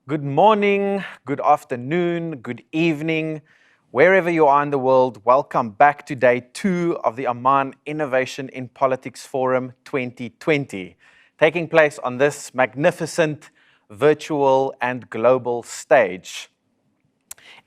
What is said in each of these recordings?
Good morning, good afternoon, good evening, wherever you are in the world. Welcome back to day 2 of the Oman Innovation in Politics Forum 2020, taking place on this magnificent virtual and global stage.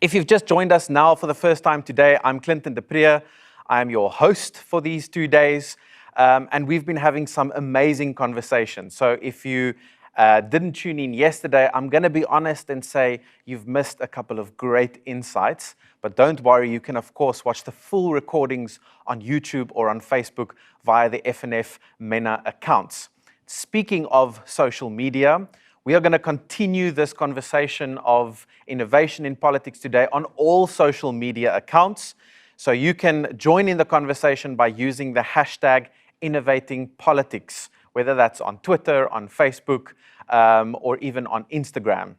If you've just joined us now for the first time today, I'm Clinton de Prier. I'm your host for these 2 days, and we've been having some amazing conversations. So if you didn't tune in yesterday, I'm going to be honest and say you've missed a couple of great insights. But don't worry, you can, of course, watch the full recordings on YouTube or on Facebook via the FNF MENA accounts. Speaking of social media, we are going to continue this conversation of innovation in politics today on all social media accounts. So you can join in the conversation by using the hashtag #InnovatingPolitics, whether that's on Twitter, on Facebook, or even on Instagram.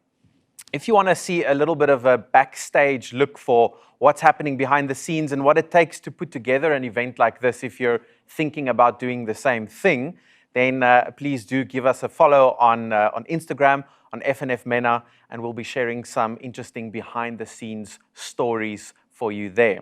If you want to see a little bit of a backstage look for what's happening behind the scenes and what it takes to put together an event like this, if you're thinking about doing the same thing, then please do give us a follow on Instagram, on FNF MENA, and we'll be sharing some interesting behind-the-scenes stories for you there.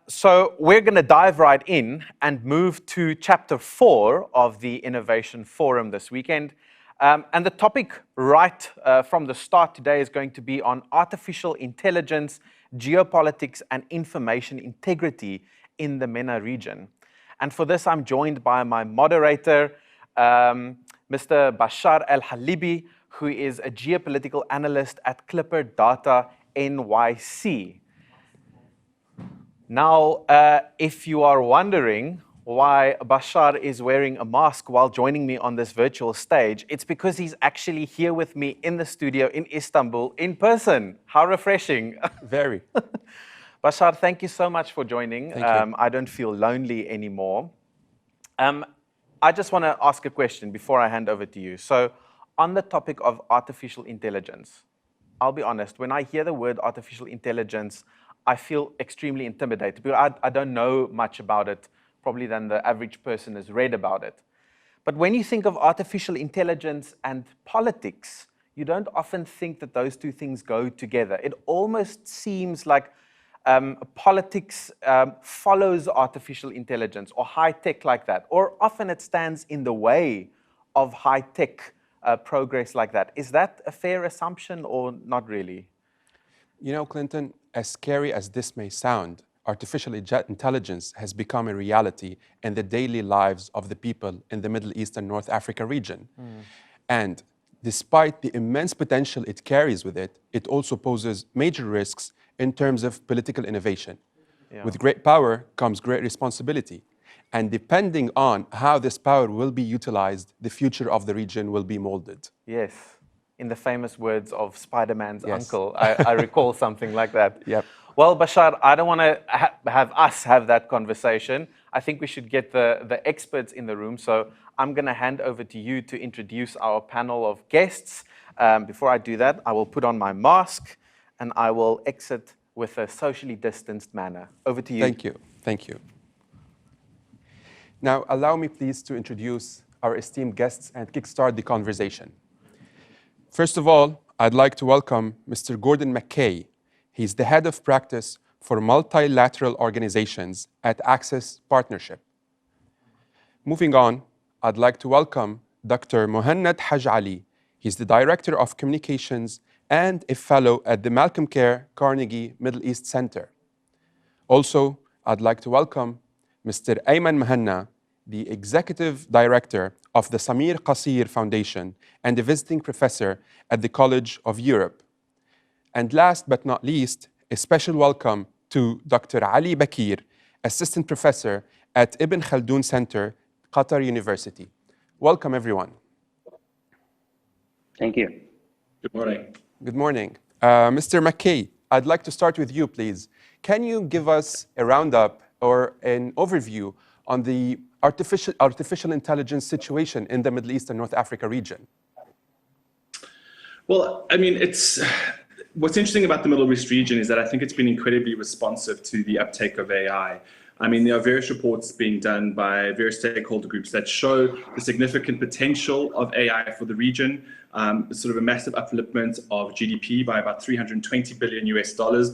So we're going to dive right in and move to Chapter 4 of the Innovation Forum this weekend. And the topic right from the start today is going to be on artificial intelligence, geopolitics, and information integrity in the MENA region. And for this, I'm joined by my moderator, Mr. Bachar El Halabi, who is a geopolitical analyst at Clipperdata NYC. Now, if you are wondering why Bachar is wearing a mask while joining me on this virtual stage, it's because he's actually here with me in the studio in Istanbul in person. How refreshing. Very. Bachar, thank you so much for joining. Thank you. I don't feel lonely anymore. I just want to ask a question before I hand over to you. So, on the topic of artificial intelligence, I'll be honest, when I hear the word artificial intelligence, I feel extremely intimidated because I don't know much about it, probably than the average person has read about it. But when you think of artificial intelligence and politics, you don't often think that those two things go together. It almost seems like politics follows artificial intelligence or high tech like that, or often it stands in the way of high tech progress like that. Is that a fair assumption or not really? You know, Clinton, as scary as this may sound, artificial intelligence has become a reality in the daily lives of the people in the Middle East and North Africa region. And despite the immense potential it carries with it, it also poses major risks in terms of political innovation. Yeah. With great power comes great responsibility. And depending on how this power will be utilized, the future of the region will be molded. Yes. In the famous words of Spider-Man's Yes. uncle. I recall something like that. Yep. Well, Bachar, I don't want to have us have that conversation. I think we should get the experts in the room. So I'm going to hand over to you to introduce our panel of guests. Before I do that, I will put on my mask and I will exit with a socially distanced manner. Over to you. Thank you. Thank you. Now, allow me please to introduce our esteemed guests and kickstart the conversation. First of all, I'd like to welcome Mr. Gordon Mackay. He's the head of practice for multilateral organizations at Access Partnership. Moving on, I'd like to welcome Dr. Mohanad Hage Ali. He's the director of communications and a fellow at the Malcolm Kerr Carnegie Middle East Center. Also, I'd like to welcome Mr. Ayman Mhanna, the executive director of the Samir Kassir Foundation and a visiting professor at the College of Europe. And last but not least, a special welcome to Dr. Ali Bakir, assistant professor at Ibn Khaldun Center, Qatar University. Welcome, everyone. Thank you. Good morning. Good morning. Mr. Mackay, I'd like to start with you, please. Can you give us a roundup or an overview on the artificial intelligence situation in the Middle East and North Africa region? Well, I mean, what's interesting about the Middle East region is that I think it's been incredibly responsive to the uptake of AI. I mean, there are various reports being done by various stakeholder groups that show the significant potential of AI for the region, sort of a massive upliftment of GDP by about $320 billion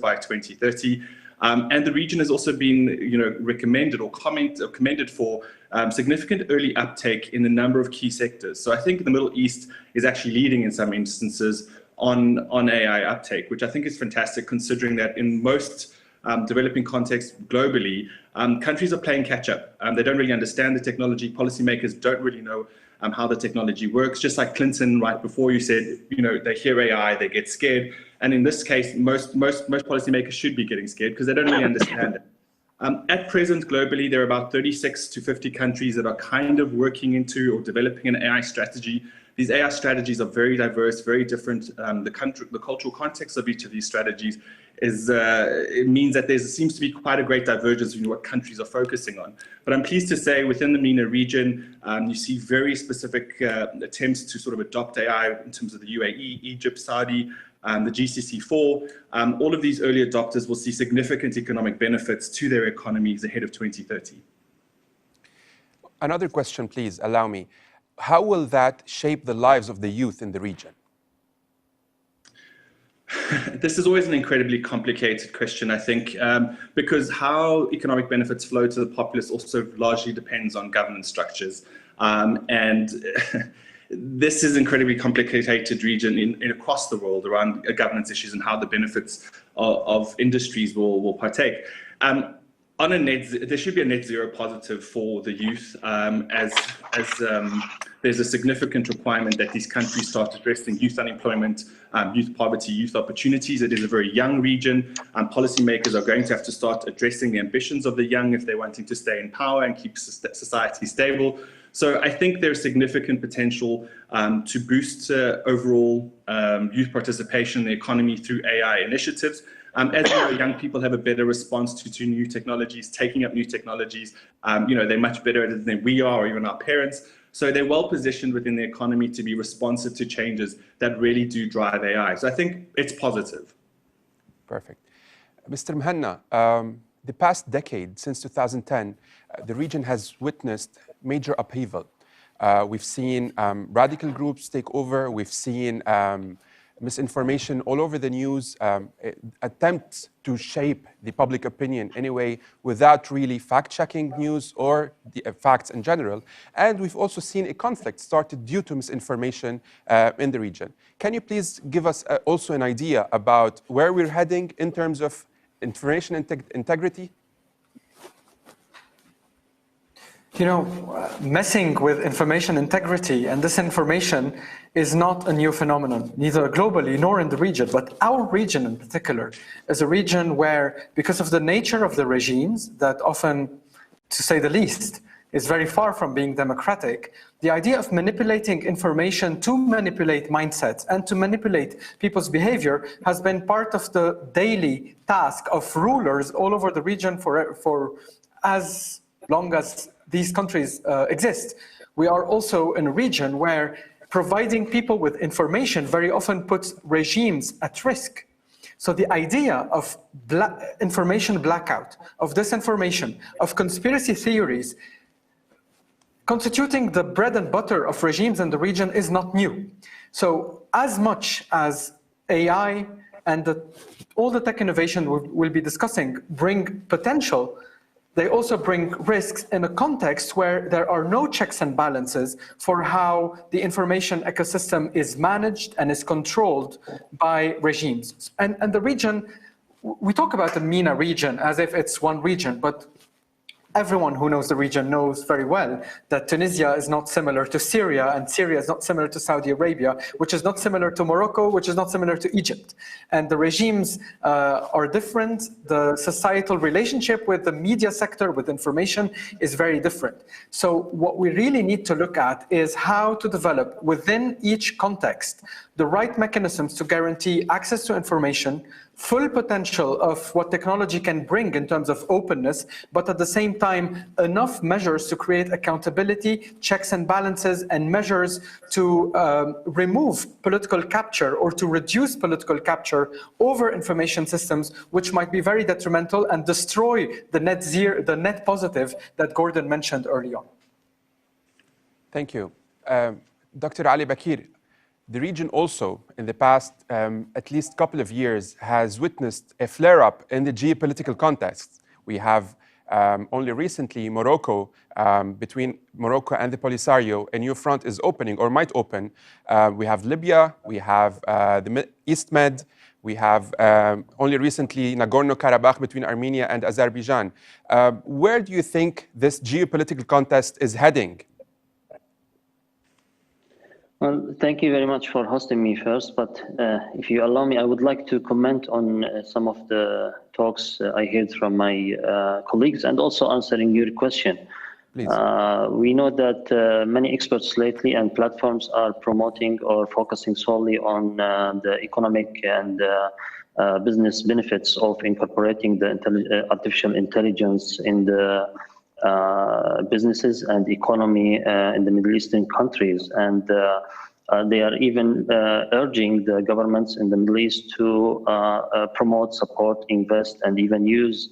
by 2030. And the region has also been, recommended or commended for significant early uptake in a number of key sectors. So I think the Middle East is actually leading in some instances on AI uptake, which I think is fantastic, considering that in most developing contexts globally, countries are playing catch up. They don't really understand the technology. Policymakers don't really know how the technology works. Just like Clinton, right before you said, they hear AI, they get scared. And in this case, most policymakers should be getting scared because they don't really understand it. At present, globally, there are about 36 to 50 countries that are kind of working into or developing an AI strategy. These AI strategies are very diverse, very different. The cultural context of each of these strategies it means that there seems to be quite a great divergence in what countries are focusing on. But I'm pleased to say within the MENA region, you see very specific attempts to sort of adopt AI in terms of the UAE, Egypt, Saudi, the GCC4. All of these early adopters will see significant economic benefits to their economies ahead of 2030. Another question, please, allow me. How will that shape the lives of the youth in the region? This is always an incredibly complicated question, I think, because how economic benefits flow to the populace also largely depends on governance structures. And this is an incredibly complicated region across the world around governance issues and how the benefits of industries will partake. There should be a net zero positive for the youth, as there's a significant requirement that these countries start addressing youth unemployment, youth poverty, youth opportunities. It is a very young region. Policymakers are going to have to start addressing the ambitions of the young if they're wanting to stay in power and keep society stable. So I think there's significant potential to boost overall youth participation in the economy through AI initiatives. As you know, young people have a better response to new technologies, taking up new technologies. They're much better at it than we are, or even our parents. So they're well positioned within the economy to be responsive to changes that really do drive AI. So I think it's positive. Perfect. Mr. Mhanna, the past decade, since 2010, the region has witnessed major upheaval. We've seen radical groups take over. We've seen misinformation all over the news, attempts to shape the public opinion anyway without really fact-checking news or the facts in general. And we've also seen a conflict started due to misinformation in the region. Can you please give us also an idea about where we're heading in terms of information integrity? Messing with information integrity and disinformation is not a new phenomenon, neither globally nor in the region. But our region in particular is a region where, because of the nature of the regimes that often, to say the least, is very far from being democratic, the idea of manipulating information to manipulate mindsets and to manipulate people's behavior has been part of the daily task of rulers all over the region for as long as these countries exist. We are also in a region where providing people with information very often puts regimes at risk. So the idea of information blackout, of disinformation, of conspiracy theories, constituting the bread and butter of regimes in the region is not new. So as much as AI and all the tech innovation we'll be discussing bring potential, they also bring risks in a context where there are no checks and balances for how the information ecosystem is managed and is controlled by regimes. And the region, we talk about the MENA region as if it's one region, but everyone who knows the region knows very well that Tunisia is not similar to Syria, and Syria is not similar to Saudi Arabia, which is not similar to Morocco, which is not similar to Egypt. And the regimes are different. The societal relationship with the media sector, with information, is very different. So what we really need to look at is how to develop within each context the right mechanisms to guarantee access to information, full potential of what technology can bring in terms of openness, but at the same time, enough measures to create accountability, checks and balances, and measures to remove political capture or to reduce political capture over information systems, which might be very detrimental and destroy the net positive that Gordon mentioned early on. Thank you. Dr. Ali Bakir, the region also, in the past at least couple of years, has witnessed a flare-up in the geopolitical context. We have only recently Morocco, between Morocco and the Polisario, a new front is opening or might open. We have Libya, we have the East Med, we have only recently Nagorno-Karabakh between Armenia and Azerbaijan. Where do you think this geopolitical contest is heading? Well, thank you very much for hosting me first, but if you allow me, I would like to comment on some of the talks I heard from my colleagues and also answering your question. Please. We know that many experts lately and platforms are promoting or focusing solely on the economic and business benefits of incorporating the artificial intelligence in the businesses and economy in the Middle Eastern countries. And they are even urging the governments in the Middle East to promote, support, invest, and even use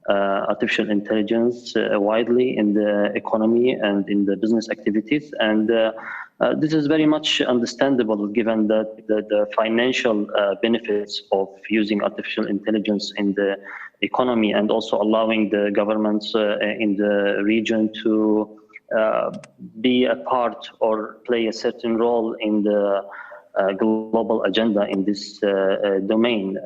artificial intelligence widely in the economy and in the business activities. And this is very much understandable given that the financial benefits of using artificial intelligence in the economy and also allowing the governments in the region to be a part or play a certain role in the global agenda in this domain.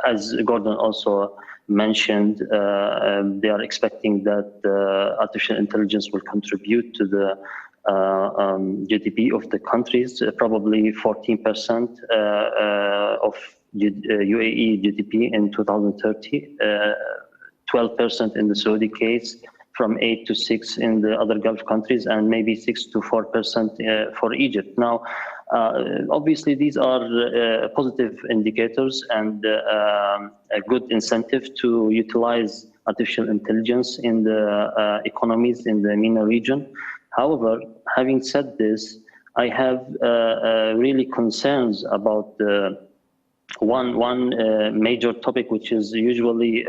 As Gordon also mentioned, they are expecting that artificial intelligence will contribute to the GDP of the countries, probably 14% of UAE GDP in 2030, 12% in the Saudi case, from 8 to 6 in the other Gulf countries, and maybe 6 to 4% for Egypt. Now, obviously, these are positive indicators and a good incentive to utilize artificial intelligence in the economies in the MENA region. However, having said this, I have really concerns about one major topic which is usually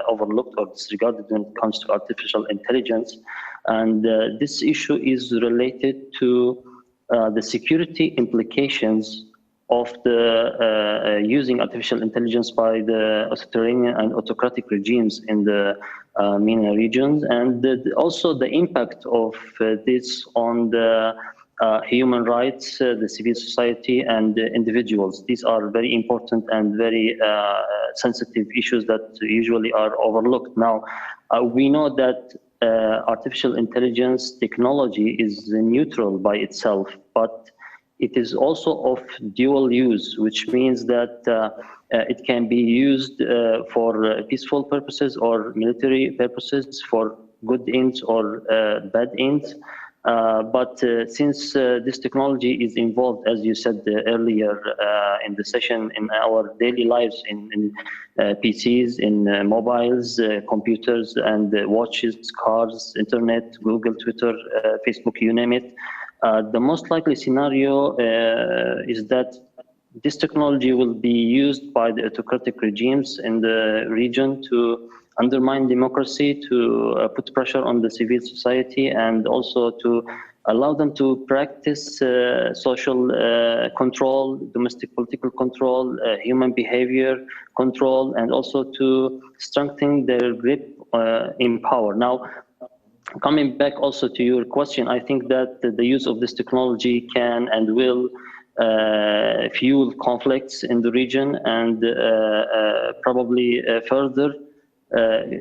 overlooked or disregarded when it comes to artificial intelligence. And this issue is related to the security implications of the using artificial intelligence by the authoritarian and autocratic regimes in the MENA regions, and also the impact of this on the human rights, the civil society, and individuals. These are very important and very sensitive issues that usually are overlooked. Now, we know that artificial intelligence technology is neutral by itself, but it is also of dual use, which means that it can be used for peaceful purposes or military purposes, for good ends or bad ends. But since this technology is involved, as you said earlier in the session, in our daily lives, in PCs, in mobiles, computers, and watches, cars, internet, Google, Twitter, Facebook, you name it, the most likely scenario is that this technology will be used by the autocratic regimes in the region to undermine democracy, to put pressure on the civil society, and also to allow them to practice social control, domestic political control, human behavior control, and also to strengthen their grip in power. Now, coming back also to your question, I think that the use of this technology can and will fuel conflicts in the region and probably further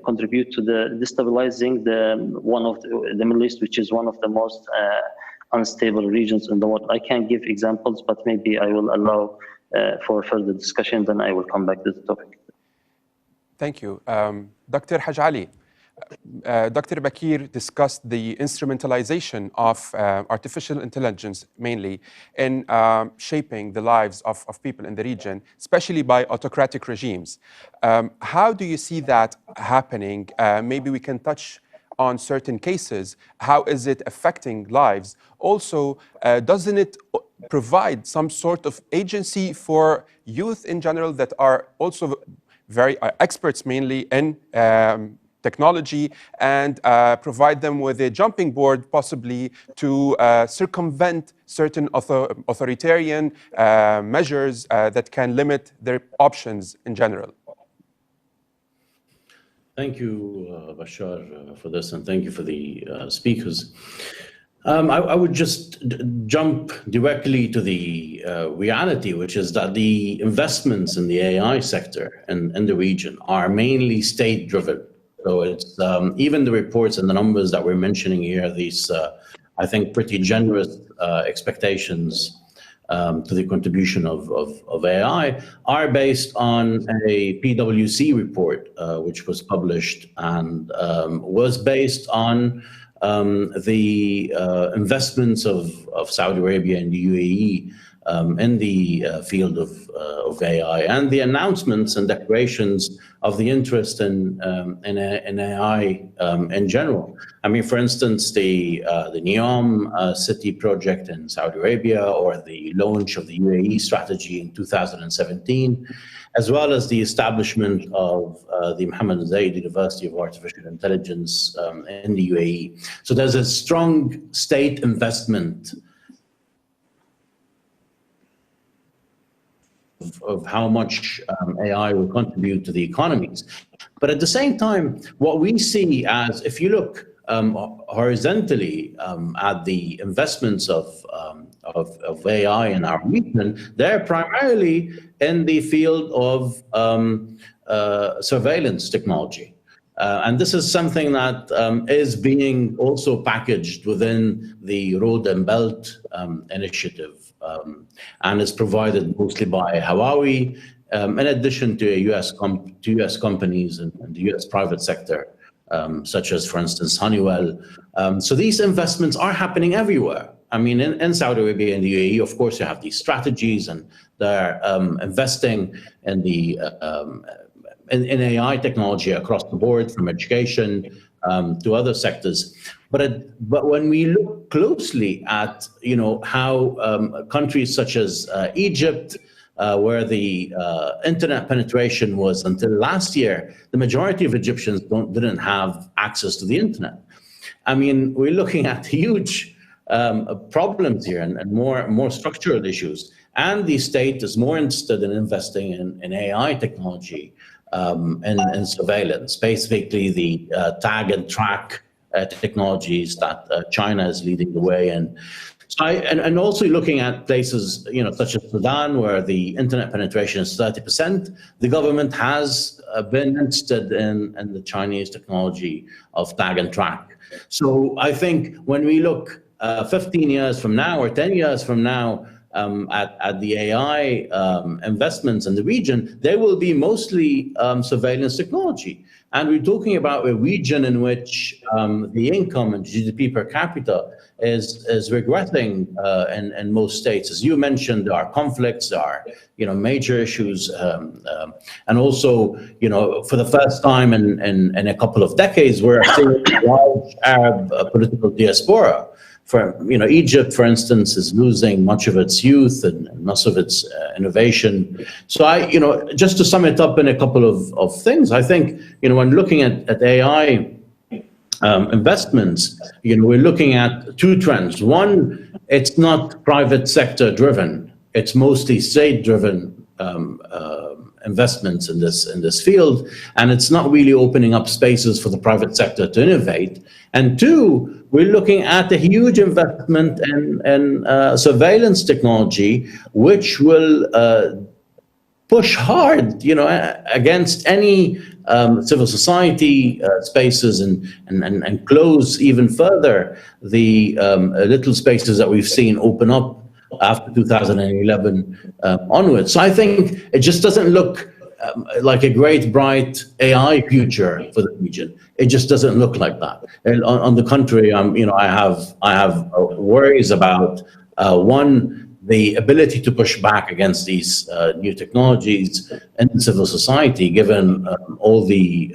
contribute to the destabilizing the Middle East, which is one of the most unstable regions in the world. I can't give examples, but maybe I will allow for further discussion, then I will come back to the topic. Thank you. Dr. Hage Ali, Dr. Bakir discussed the instrumentalization of artificial intelligence mainly in shaping the lives of people in the region, especially by autocratic regimes. How do you see that happening? Maybe we can touch on certain cases. How is it affecting lives? Also, doesn't it provide some sort of agency for youth in general that are also very experts mainly in technology, and provide them with a jumping board possibly to circumvent certain authoritarian measures that can limit their options in general? Thank you, Bashar, for this, and thank you for the speakers. I would just jump directly to the reality, which is that the investments in the AI sector in the region are mainly state-driven. So it's even the reports and the numbers that we're mentioning here, these, I think, pretty generous expectations to the contribution of AI are based on a PwC report, which was published and was based on the investments of Saudi Arabia and the UAE in the field of AI, and the announcements and declarations of the interest in AI in general. I mean, for instance, the Neom city project in Saudi Arabia, or the launch of the UAE strategy in 2017, as well as the establishment of the Mohammed Zayed University of Artificial Intelligence in the UAE. So there's a strong state investment of how much AI will contribute to the economies. But at the same time, what we see as, if you look horizontally at the investments of AI in our region, they're primarily in the field of surveillance technology. And this is something that is being also packaged within the Road and Belt initiative, and is provided mostly by Huawei, in addition to US companies and the US private sector, such as, for instance, Honeywell. So these investments are happening everywhere. I mean, in Saudi Arabia and the UAE, of course, you have these strategies, and they're investing in the in AI technology across the board, from education to other sectors. But when we look closely at how countries such as Egypt, where the internet penetration was until last year, the majority of Egyptians didn't have access to the internet. I mean, we're looking at huge problems here, and more structural issues. And the state is more interested in investing in AI technology and surveillance, basically the tag and track technologies that China is leading the way in. So and also looking at places, such as Sudan, where the internet penetration is 30%, the government has been interested in the Chinese technology of tag and track. So I think when we look 15 years from now or 10 years from now at the AI investments in the region, they will be mostly surveillance technology. And we're talking about a region in which the income and GDP per capita is regressing in most states. As you mentioned, there are conflicts, there are major issues, and also for the first time in a couple of decades, we're seeing a large Arab political diaspora. Egypt, for instance, is losing much of its youth and much of its innovation. So just to sum it up in a couple of things, I think, when looking at AI investments, we're looking at two trends. One, it's not private sector driven. It's mostly state driven investments in this field, and it's not really opening up spaces for the private sector to innovate. And two, we're looking at a huge investment in surveillance technology, which will push hard, against any civil society spaces and close even further the little spaces that we've seen open up after 2011 onwards. So I think it just doesn't look like a great, bright AI future for the region. It just doesn't look like that. And on the contrary, I have worries about one, the ability to push back against these new technologies in civil society, given all the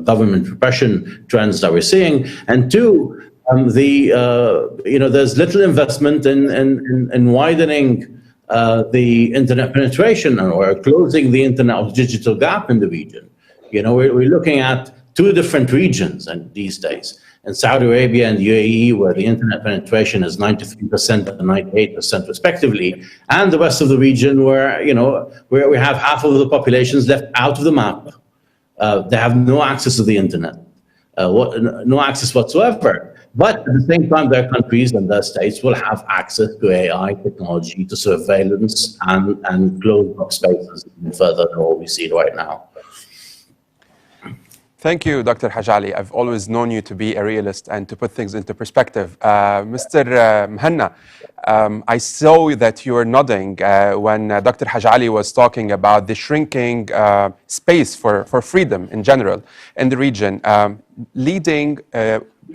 government repression trends that we're seeing, and two, there's little investment in widening the internet penetration or closing the internet or digital gap in the region. We're looking at two different regions these days. In Saudi Arabia and UAE, where the internet penetration is 93% and 98% respectively, and the rest of the region where we have half of the populations left out of the map. They have no access to the internet, no access whatsoever. But at the same time, their countries and their states will have access to AI technology, to surveillance, and closed up spaces further than what we see right now. Thank you, Dr. Hage Ali. I've always known you to be a realist and to put things into perspective. Mr. Mhanna, I saw that you were nodding when Dr. Hage Ali was talking about the shrinking space for freedom in general in the region,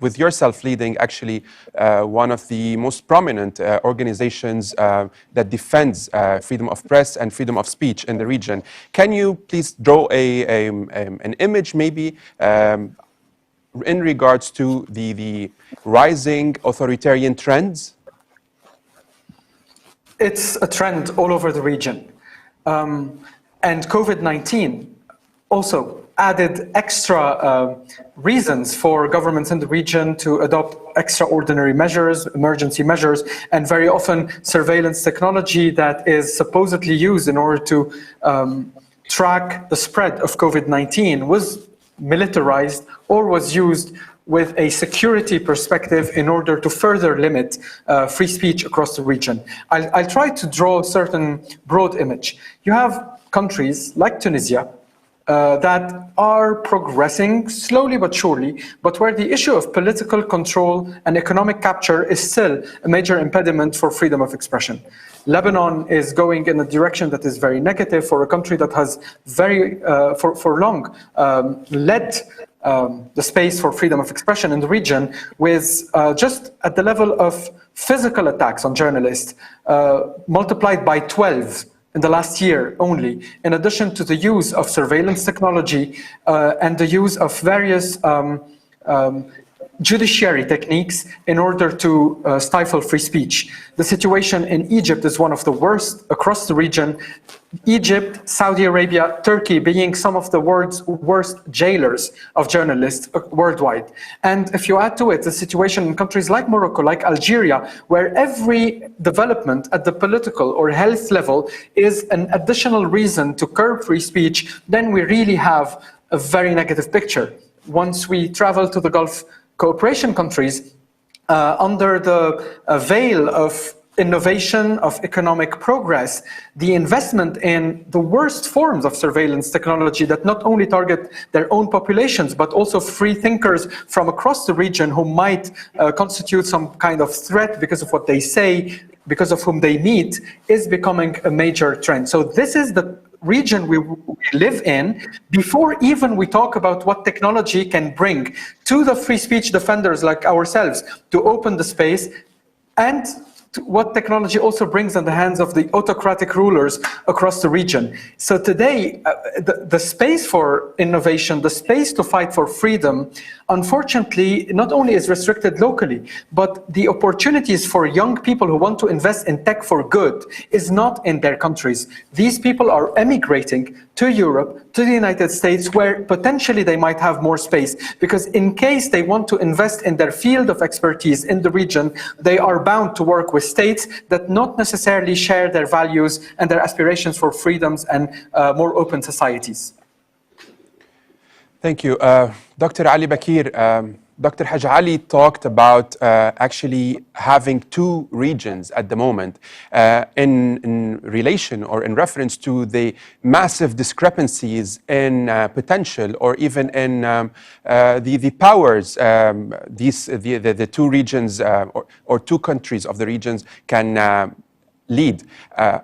with yourself leading actually one of the most prominent organizations that defends freedom of press and freedom of speech in the region. Can you please draw an image maybe in regards to the rising authoritarian trends? It's a trend all over the region. And COVID-19 also added extra reasons for governments in the region to adopt extraordinary measures, emergency measures, and very often surveillance technology that is supposedly used in order to track the spread of COVID-19 was militarized or was used with a security perspective in order to further limit free speech across the region. I'll try to draw a certain broad image. You have countries like Tunisia, that are progressing slowly but surely, but where the issue of political control and economic capture is still a major impediment for freedom of expression. Lebanon is going in a direction that is very negative for a country that has for long led the space for freedom of expression in the region, with just at the level of physical attacks on journalists multiplied by 12 in the last year only, in addition to the use of surveillance technology and the use of various judiciary techniques in order to stifle free speech. The situation in Egypt is one of the worst across the region. Egypt, Saudi Arabia, Turkey being some of the world's worst jailers of journalists worldwide. And if you add to it the situation in countries like Morocco, like Algeria, where every development at the political or health level is an additional reason to curb free speech, then we really have a very negative picture. Once we travel to the Gulf cooperation countries, under the veil of innovation, of economic progress, the investment in the worst forms of surveillance technology that not only target their own populations, but also free thinkers from across the region who might constitute some kind of threat because of what they say, because of whom they meet, is becoming a major trend. So this is the region we live in before even we talk about what technology can bring to the free speech defenders like ourselves to open the space, and what technology also brings in the hands of the autocratic rulers across the region. So today, the space for innovation, the space to fight for freedom, unfortunately, not only is restricted locally, but the opportunities for young people who want to invest in tech for good is not in their countries. These people are emigrating to Europe, to the United States, where potentially they might have more space, because in case they want to invest in their field of expertise in the region, they are bound to work with states that not necessarily share their values and their aspirations for freedoms and more open societies. Thank you. Dr. Ali Bakir, Dr. Hage Ali talked about actually having two regions at the moment in relation or in reference to the massive discrepancies in potential or even in the powers the two regions or two countries of the regions can lead.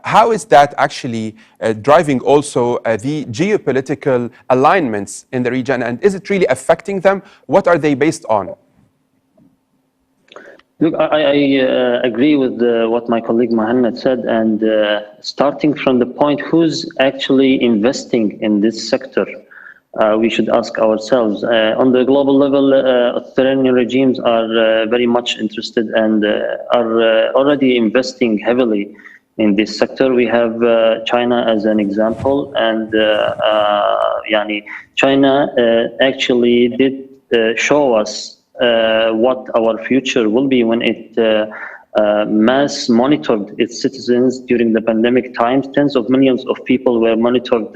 How is that actually driving also the geopolitical alignments in the region, and is it really affecting them? What are they based on? Look, I agree with what my colleague Mohanad said, and starting from the point who's actually investing in this sector, we should ask ourselves. On the global level, authoritarian regimes are very much interested and are already investing heavily in this sector. We have China as an example, and China actually did show us what our future will be when it mass monitored its citizens during the pandemic times. Tens of millions of people were monitored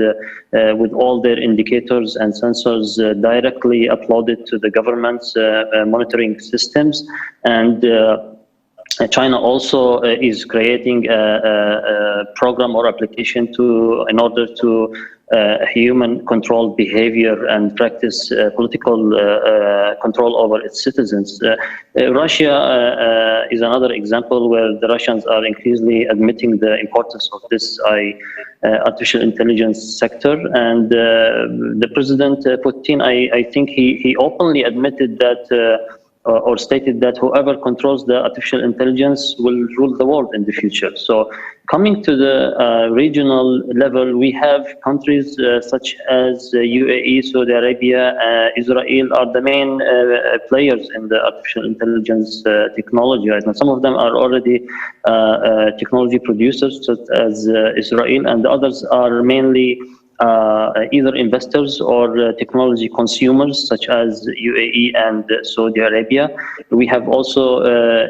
with all their indicators and sensors directly uploaded to the government's monitoring systems. And China also is creating a program or application in order to human-controlled behavior and practice political control over its citizens. Russia is another example where the Russians are increasingly admitting the importance of this artificial intelligence sector. And the President Putin, I think he openly admitted that or stated that whoever controls the artificial intelligence will rule the world in the future. So coming to the regional level, we have countries such as UAE, Saudi Arabia, Israel are the main players in the artificial intelligence technology right now. Some of them are already technology producers, such as Israel, and the others are mainly either investors or technology consumers, such as UAE and Saudi Arabia. We have also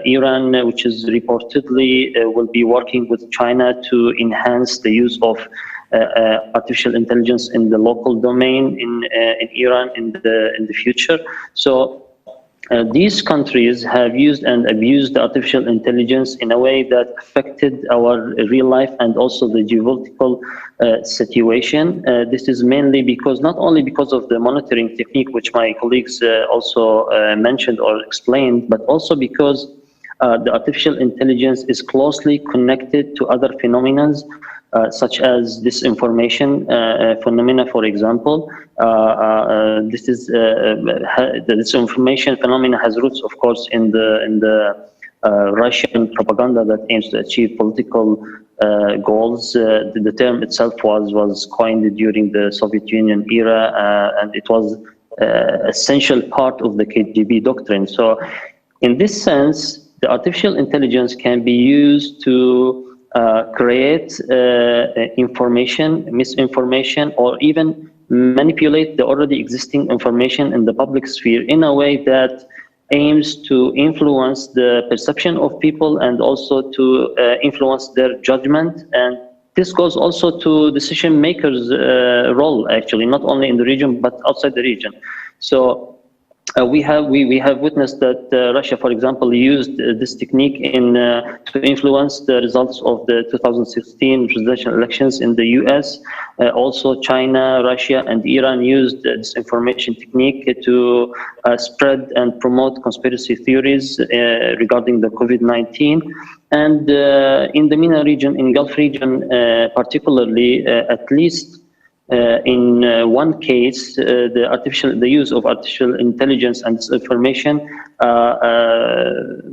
Iran, which is reportedly will be working with China to enhance the use of artificial intelligence in the local domain in Iran in the future. So these countries have used and abused artificial intelligence in a way that affected our real life and also the geopolitical situation. This is mainly because, not only because of the monitoring technique, which my colleagues also mentioned or explained, but also because the artificial intelligence is closely connected to other phenomena, such as disinformation phenomena, for example. This disinformation phenomena has roots, of course, in the Russian propaganda that aims to achieve political goals. The term itself was coined during the Soviet Union era, and it was essential part of the KGB doctrine. So, in this sense, the artificial intelligence can be used to create information, misinformation, or even manipulate the already existing information in the public sphere in a way that aims to influence the perception of people and also to influence their judgment. And this goes also to decision makers' role, actually, not only in the region but outside the region. So we have witnessed that Russia, for example, used this technique to influence the results of the 2016 presidential elections in the US. Also, China, Russia, and Iran used this information technique to spread and promote conspiracy theories regarding the COVID-19. And in the MENA region, in Gulf region particularly, at least in one case, the use of artificial intelligence and disinformation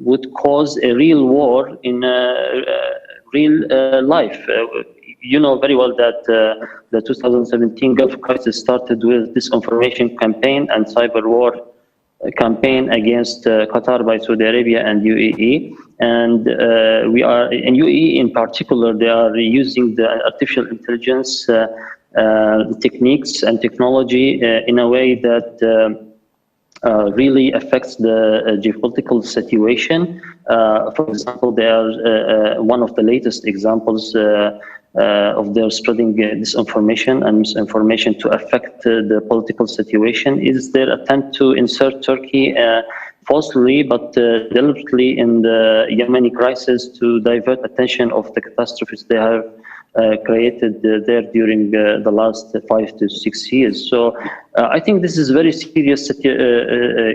would cause a real war in real life. You know very well that the 2017 Gulf crisis started with disinformation campaign and cyber war campaign against Qatar by Saudi Arabia and UAE. And we are in UAE in particular, they are using the artificial intelligence techniques and technology in a way that really affects the geopolitical situation. For example, they are one of the latest examples of their spreading disinformation and misinformation to affect the political situation is their attempt to insert Turkey falsely but deliberately in the Yemeni crisis to divert attention of the catastrophes they have created there during the last 5 to 6 years. So I think this is a very serious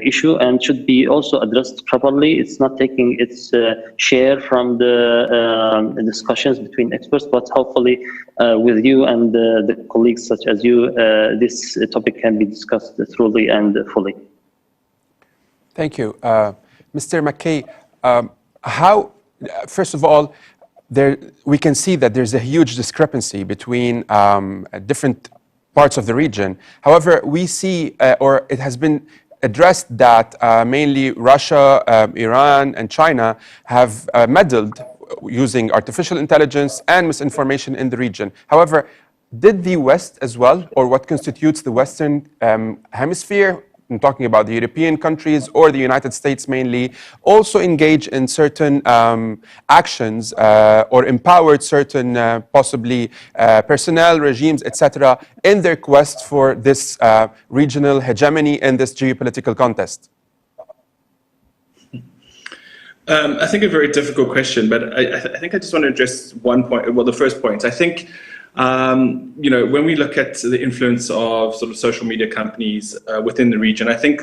issue and should be also addressed properly. It's not taking its share from the discussions between experts, but hopefully with you and the colleagues such as you, this topic can be discussed thoroughly and fully. Thank you. Mr. Mackay, first of all, we can see that there's a huge discrepancy between different parts of the region. However, we see, or it has been addressed that mainly Russia, Iran, and China have meddled using artificial intelligence and misinformation in the region. However, did the West as well, or what constitutes the Western hemisphere, I'm talking about the European countries or the United States mainly, also engage in certain actions or empowered certain possibly personnel, regimes, etc., in their quest for this regional hegemony in this geopolitical contest? I think a very difficult question, but I think I just want to address one point. Well, the first point, I think, when we look at the influence of sort of social media companies within the region, I think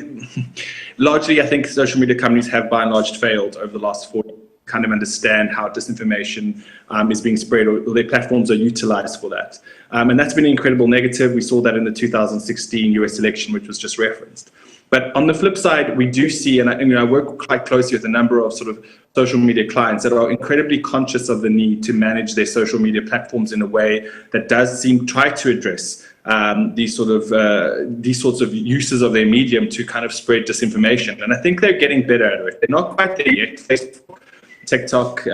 largely, social media companies have by and large failed over the last 4 years to kind of understand how disinformation is being spread, or their platforms are utilized for that. And that's been an incredible negative. We saw that in the 2016 US election, which was just referenced. But on the flip side, we do see, and I work quite closely with a number of sort of social media clients that are incredibly conscious of the need to manage their social media platforms in a way that does try to address these sorts of uses of their medium to kind of spread disinformation. And I think they're getting better at it. They're not quite there yet. Facebook, TikTok,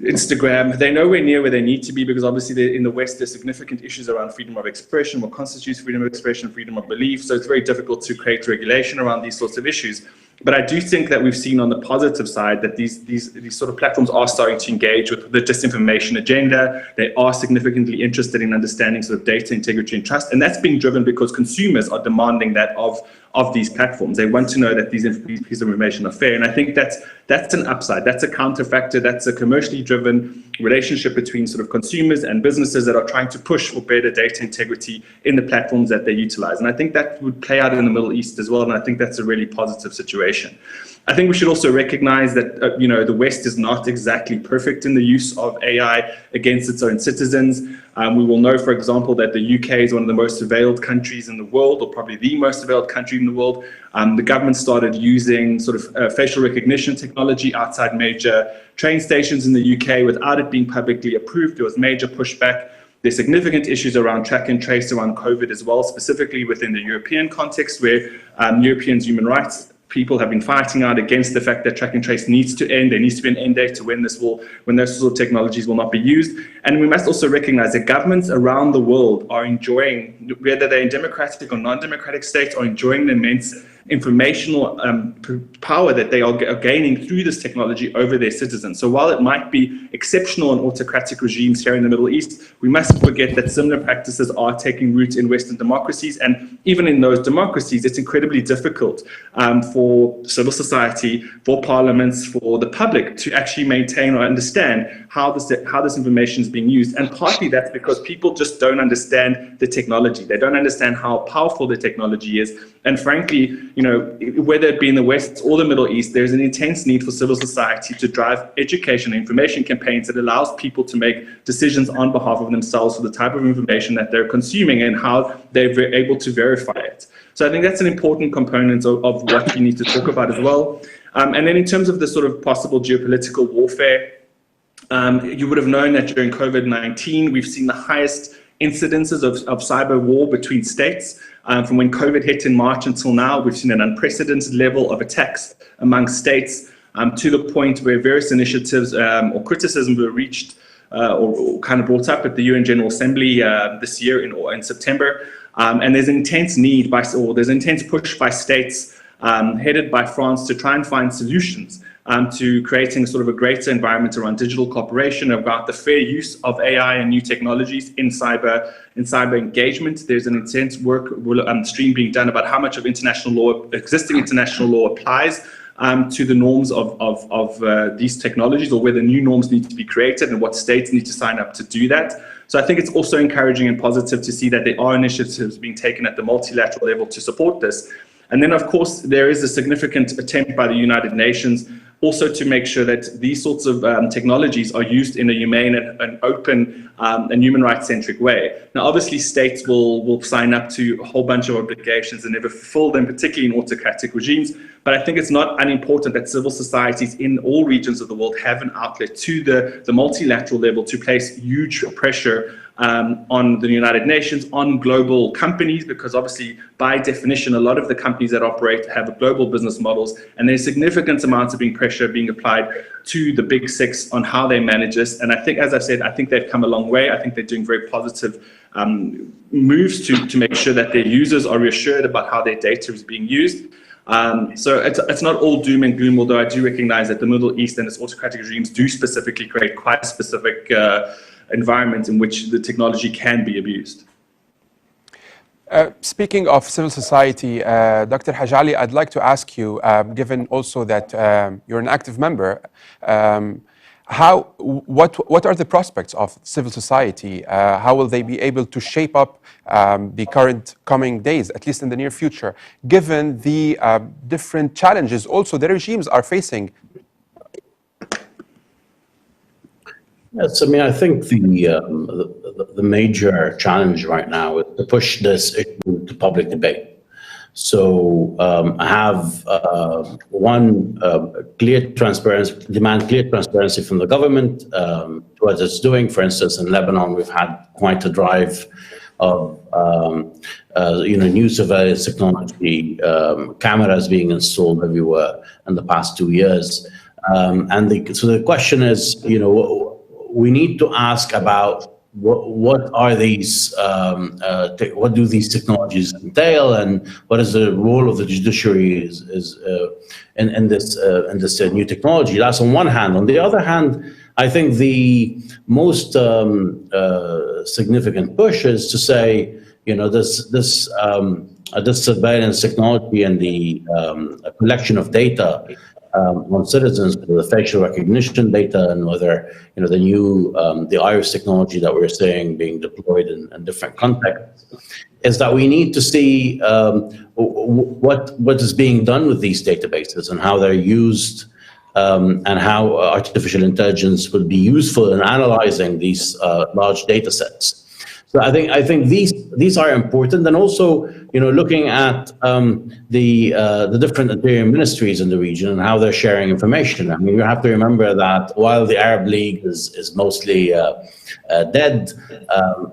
Instagram, they're nowhere near where they need to be, because obviously in the West there's significant issues around freedom of expression, what constitutes freedom of expression, freedom of belief. So it's very difficult to create regulation around these sorts of issues. But I do think that we've seen on the positive side that these sort of platforms are starting to engage with the disinformation agenda. They are significantly interested in understanding sort of data integrity and trust. And that's being driven because consumers are demanding that of these platforms. They want to know that these pieces of information are fair. And I think that's an upside. That's a counterfactor. That's a commercially driven relationship between sort of consumers and businesses that are trying to push for better data integrity in the platforms that they utilize. And I think that would play out in the Middle East as well. And I think that's a really positive situation. I think we should also recognize that, the West is not exactly perfect in the use of AI against its own citizens. We will know, for example, that the UK is one of the most surveilled countries in the world, or probably the most surveilled country in the world. The government started using sort of facial recognition technology outside major train stations in the UK without it being publicly approved. There was major pushback. There's significant issues around track and trace around COVID as well, specifically within the European context, where European human rights people have been fighting out against the fact that track and trace needs to end. There needs to be an end date to when those sort of technologies will not be used. And we must also recognize that governments around the world are enjoying, whether they're in democratic or non-democratic states, are enjoying the immense informational power that they are gaining through this technology over their citizens. So while it might be exceptional in autocratic regimes here in the Middle East, we mustn't forget that similar practices are taking root in Western democracies. And even in those democracies, it's incredibly difficult for civil society, for parliaments, for the public to actually maintain or understand how this information is being used. And partly that's because people just don't understand the technology. They don't understand how powerful the technology is. And frankly, whether it be in the West or the Middle East, there's an intense need for civil society to drive education and information campaigns that allows people to make decisions on behalf of themselves for the type of information that they're consuming and how they're able to verify it. So I think that's an important component of what we need to talk about as well. And then in terms of the sort of possible geopolitical warfare, you would have known that during COVID-19, we've seen the highest incidences of cyber war between states. From when COVID hit in March until now, we've seen an unprecedented level of attacks among states, to the point where various initiatives or criticisms were reached or kind of brought up at the UN General Assembly this year in September. And there's intense there's intense push by states headed by France to try and find solutions to creating sort of a greater environment around digital cooperation, about the fair use of AI and new technologies in cyber engagement. There's an intense work stream being done about how much of existing international law applies to the norms of these technologies, or whether new norms need to be created and what states need to sign up to do that. So I think it's also encouraging and positive to see that there are initiatives being taken at the multilateral level to support this. And then, of course, there is a significant attempt by the United Nations also to make sure that these sorts of technologies are used in a humane and open and human rights centric way. Now, obviously, states will sign up to a whole bunch of obligations and never fulfill them, particularly in autocratic regimes. But I think it's not unimportant that civil societies in all regions of the world have an outlet to the multilateral level to place huge pressure on the United Nations, on global companies, because obviously, by definition, a lot of the companies that operate have global business models, and there's significant amounts of pressure being applied to the big six on how they manage this. And I think, as I said, I think they've come a long way. I think they're doing very positive moves to make sure that their users are reassured about how their data is being used. So it's not all doom and gloom, although I do recognize that the Middle East and its autocratic regimes do specifically create quite a specific environment in which the technology can be abused. Speaking of civil society, Dr. Hage Ali, I'd like to ask you, given also that you're an active member, what are the prospects of civil society? How will they be able to shape up the current coming days, at least in the near future, given the different challenges also the regimes are facing? Yes, I mean, I think the major challenge right now is to push this issue to public debate. So I have clear transparency, demand clear transparency from the government to what it's doing. For instance, in Lebanon, we've had quite a drive of new surveillance technology, cameras being installed everywhere in the past 2 years. So the question is, we need to ask about what are these, what do these technologies entail, and what is the role of the judiciary in this new technology? That's on one hand. On the other hand, I think the most significant push is to say, this surveillance technology and the collection of data on citizens, the facial recognition data, and whether the iris technology that we're seeing being deployed in different contexts, is that we need to see what is being done with these databases and how they're used, and how artificial intelligence would be useful in analyzing these large data sets. So I think these are important, and also looking at the different interior ministries in the region and how they're sharing information. I mean, you have to remember that while the Arab League is mostly dead,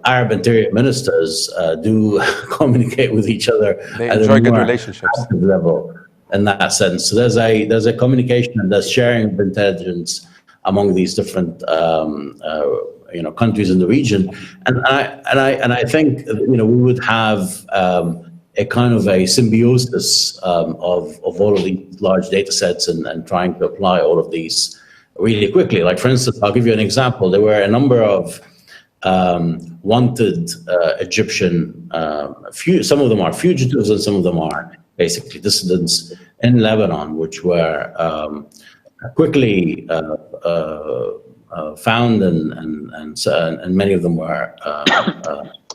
Arab interior ministers do communicate with each other. They enjoy good relationships. Level in that sense. So there's a communication and there's sharing of intelligence among these different countries in the region, and I think we would have a kind of a symbiosis of all of these large data sets and trying to apply all of these really quickly. Like, for instance, I'll give you an example. There were a number of wanted Egyptian, some of them are fugitives and some of them are basically dissidents in Lebanon, which were quickly found, and many of them were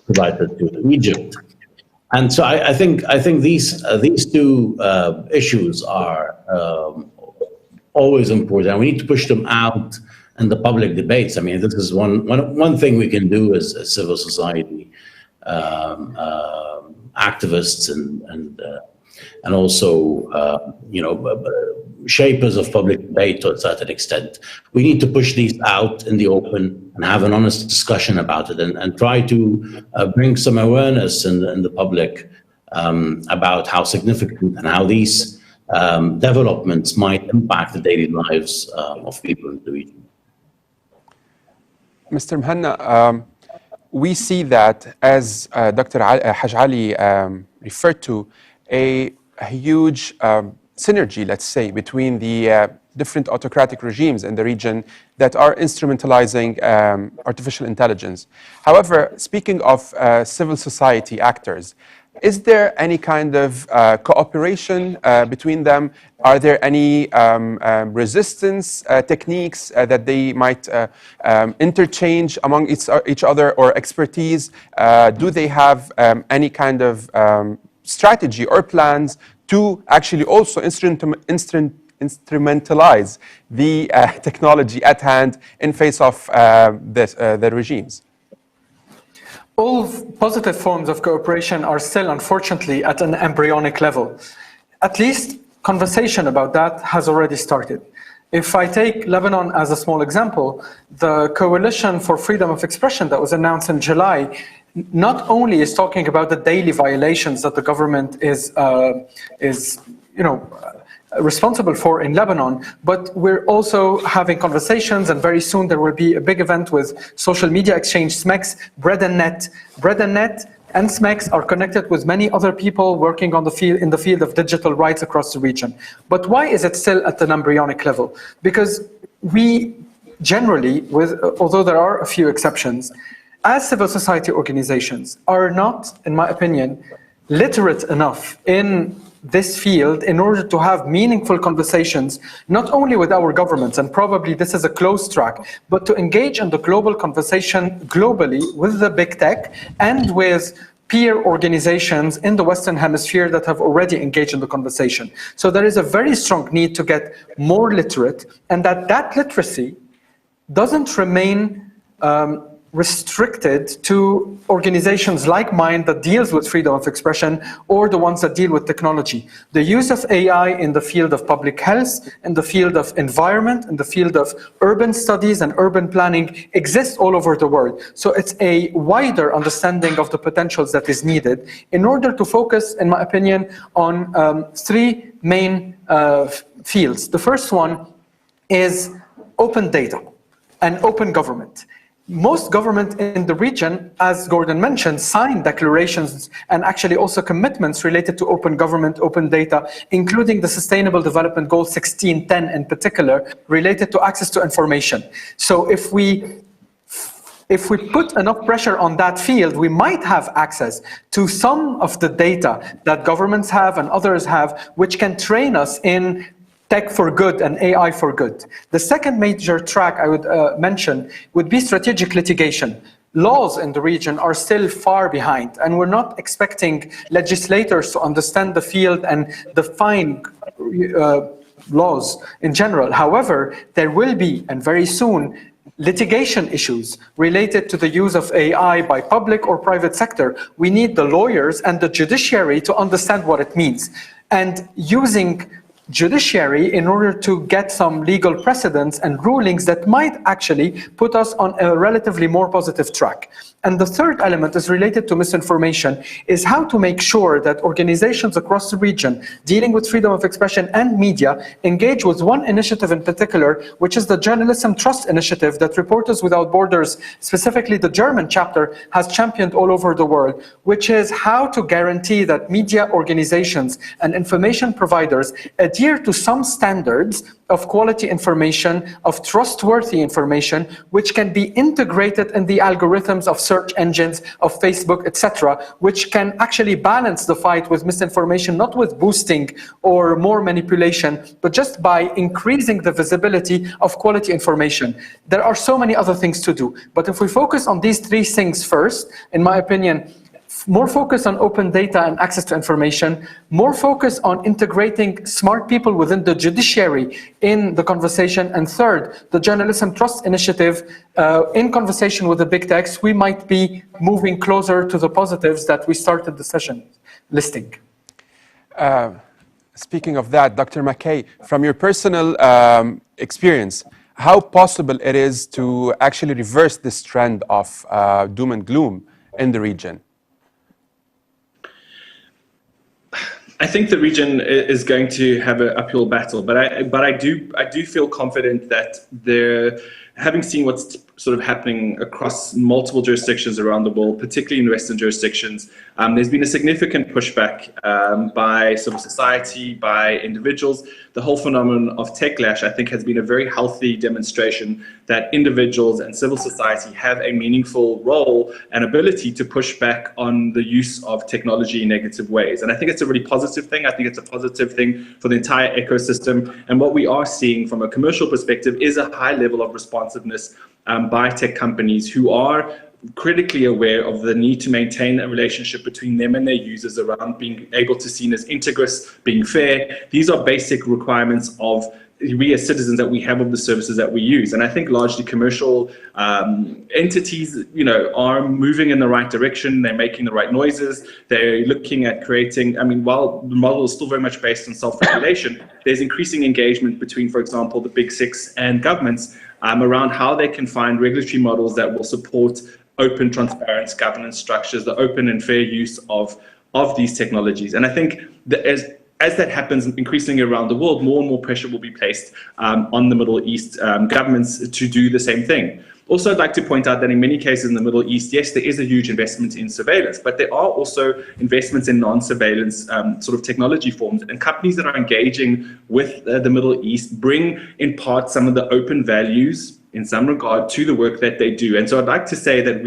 provided to Egypt. And so I think these two issues are always important. We need to push them out in the public debates. I mean, this is one thing we can do as civil society activists and also shapers of public debate to a certain extent. We need to push these out in the open and have an honest discussion about it, and try to bring some awareness in the public about how significant and how these developments might impact the daily lives of people in the region. Mr. Mhanna, we see that, as Dr. Hage Ali referred to, a huge synergy, let's say, between the different autocratic regimes in the region that are instrumentalizing artificial intelligence. However, speaking of civil society actors, Is there any kind of cooperation between them? Are there any resistance techniques that they might interchange among each other, or expertise? Do they have any kind of strategy or plans to actually also instrumentalize the technology at hand in face of the regimes? All positive forms of cooperation are still, unfortunately, at an embryonic level. At least conversation about that has already started. If I take Lebanon as a small example, the Coalition for Freedom of Expression that was announced in July not only is talking about the daily violations that the government is responsible for in Lebanon, but we're also having conversations, and very soon there will be a big event with social media exchange, SMEX, Bread and Net. Bread and Net and SMEX are connected with many other people working on in the field of digital rights across the region. But why is it still at an embryonic level? Because we generally, although there are a few exceptions, as civil society organizations are not, in my opinion, literate enough in this field in order to have meaningful conversations, not only with our governments, and probably this is a close track, but to engage in the global conversation globally with the big tech and with peer organizations in the Western Hemisphere that have already engaged in the conversation. So there is a very strong need to get more literate, and that literacy doesn't remain restricted to organizations like mine that deals with freedom of expression, or the ones that deal with technology. The use of AI in the field of public health, in the field of environment, in the field of urban studies and urban planning exists all over the world. So it's a wider understanding of the potentials that is needed in order to focus, in my opinion, on three main fields. The first one is open data and open government. Most government in the region, as Gordon mentioned, signed declarations and actually also commitments related to open government, open data, including the Sustainable Development Goal 1610 in particular, related to access to information. So if we put enough pressure on that field, we might have access to some of the data that governments have and others have, which can train us in tech for good and AI for good. The second major track I would mention would be strategic litigation. Laws in the region are still far behind, and we're not expecting legislators to understand the field and define laws in general. However, there will be, and very soon, litigation issues related to the use of AI by public or private sector. We need the lawyers and the judiciary to understand what it means. And using judiciary in order to get some legal precedents and rulings that might actually put us on a relatively more positive track. And the third element is related to misinformation, is how to make sure that organizations across the region dealing with freedom of expression and media engage with one initiative in particular, which is the Journalism Trust Initiative that Reporters Without Borders, specifically the German chapter, has championed all over the world, which is how to guarantee that media organizations and information providers adhere to some standards of quality information, of trustworthy information, which can be integrated in the algorithms of search engines, of Facebook, etc., which can actually balance the fight with misinformation, not with boosting or more manipulation, but just by increasing the visibility of quality information. There are so many other things to do, but if we focus on these three things first, in my opinion, more focus on open data and access to information, more focus on integrating smart people within the judiciary in the conversation, and third, the Journalism Trust Initiative, in conversation with the big techs, we might be moving closer to the positives that we started the session listing. Speaking of that, Dr. Mackay, from your personal experience, how possible it is to actually reverse this trend of doom and gloom in the region? I think the region is going to have an uphill battle, but I do feel confident that having seen what's sort of happening across multiple jurisdictions around the world, particularly in Western jurisdictions. There's been a significant pushback by civil society, by individuals. The whole phenomenon of techlash, I think, has been a very healthy demonstration that individuals and civil society have a meaningful role and ability to push back on the use of technology in negative ways. And I think it's a really positive thing. I think it's a positive thing for the entire ecosystem. And what we are seeing from a commercial perspective is a high level of responsiveness by tech companies who are critically aware of the need to maintain a relationship between them and their users around being able to seen as integrous, being fair. These are basic requirements of we as citizens that we have of the services that we use. And I think largely commercial entities, are moving in the right direction. They're making the right noises. They're looking at creating, while the model is still very much based on self-regulation, there's increasing engagement between, for example, the big six and governments around how they can find regulatory models that will support open, transparent governance structures, the open and fair use of these technologies. And I think that as that happens increasingly around the world, more and more pressure will be placed on the Middle East governments to do the same thing. Also, I'd like to point out that in many cases in the Middle East, yes, there is a huge investment in surveillance, but there are also investments in non-surveillance sort of technology forms. And companies that are engaging with the Middle East bring in part some of the open values in some regard to the work that they do. And so I'd like to say that,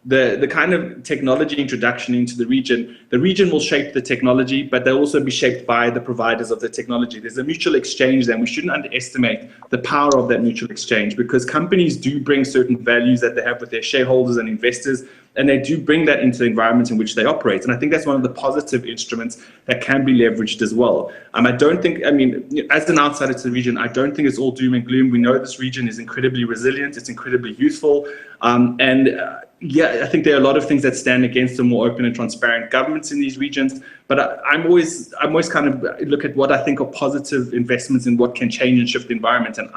the kind of technology introduction into the region will shape the technology, but they'll also be shaped by the providers of the technology. There's a mutual exchange there, and we shouldn't underestimate the power of that mutual exchange, because companies do bring certain values that they have with their shareholders and investors, and they do bring that into the environment in which they operate. And I think that's one of the positive instruments that can be leveraged as well. I don't think, as an outsider to the region, I don't think it's all doom and gloom. We know this region is incredibly resilient, it's incredibly youthful, I think there are a lot of things that stand against a more open and transparent governments in these regions. But I'm always kind of look at what I think are positive investments in what can change and shift the environment. And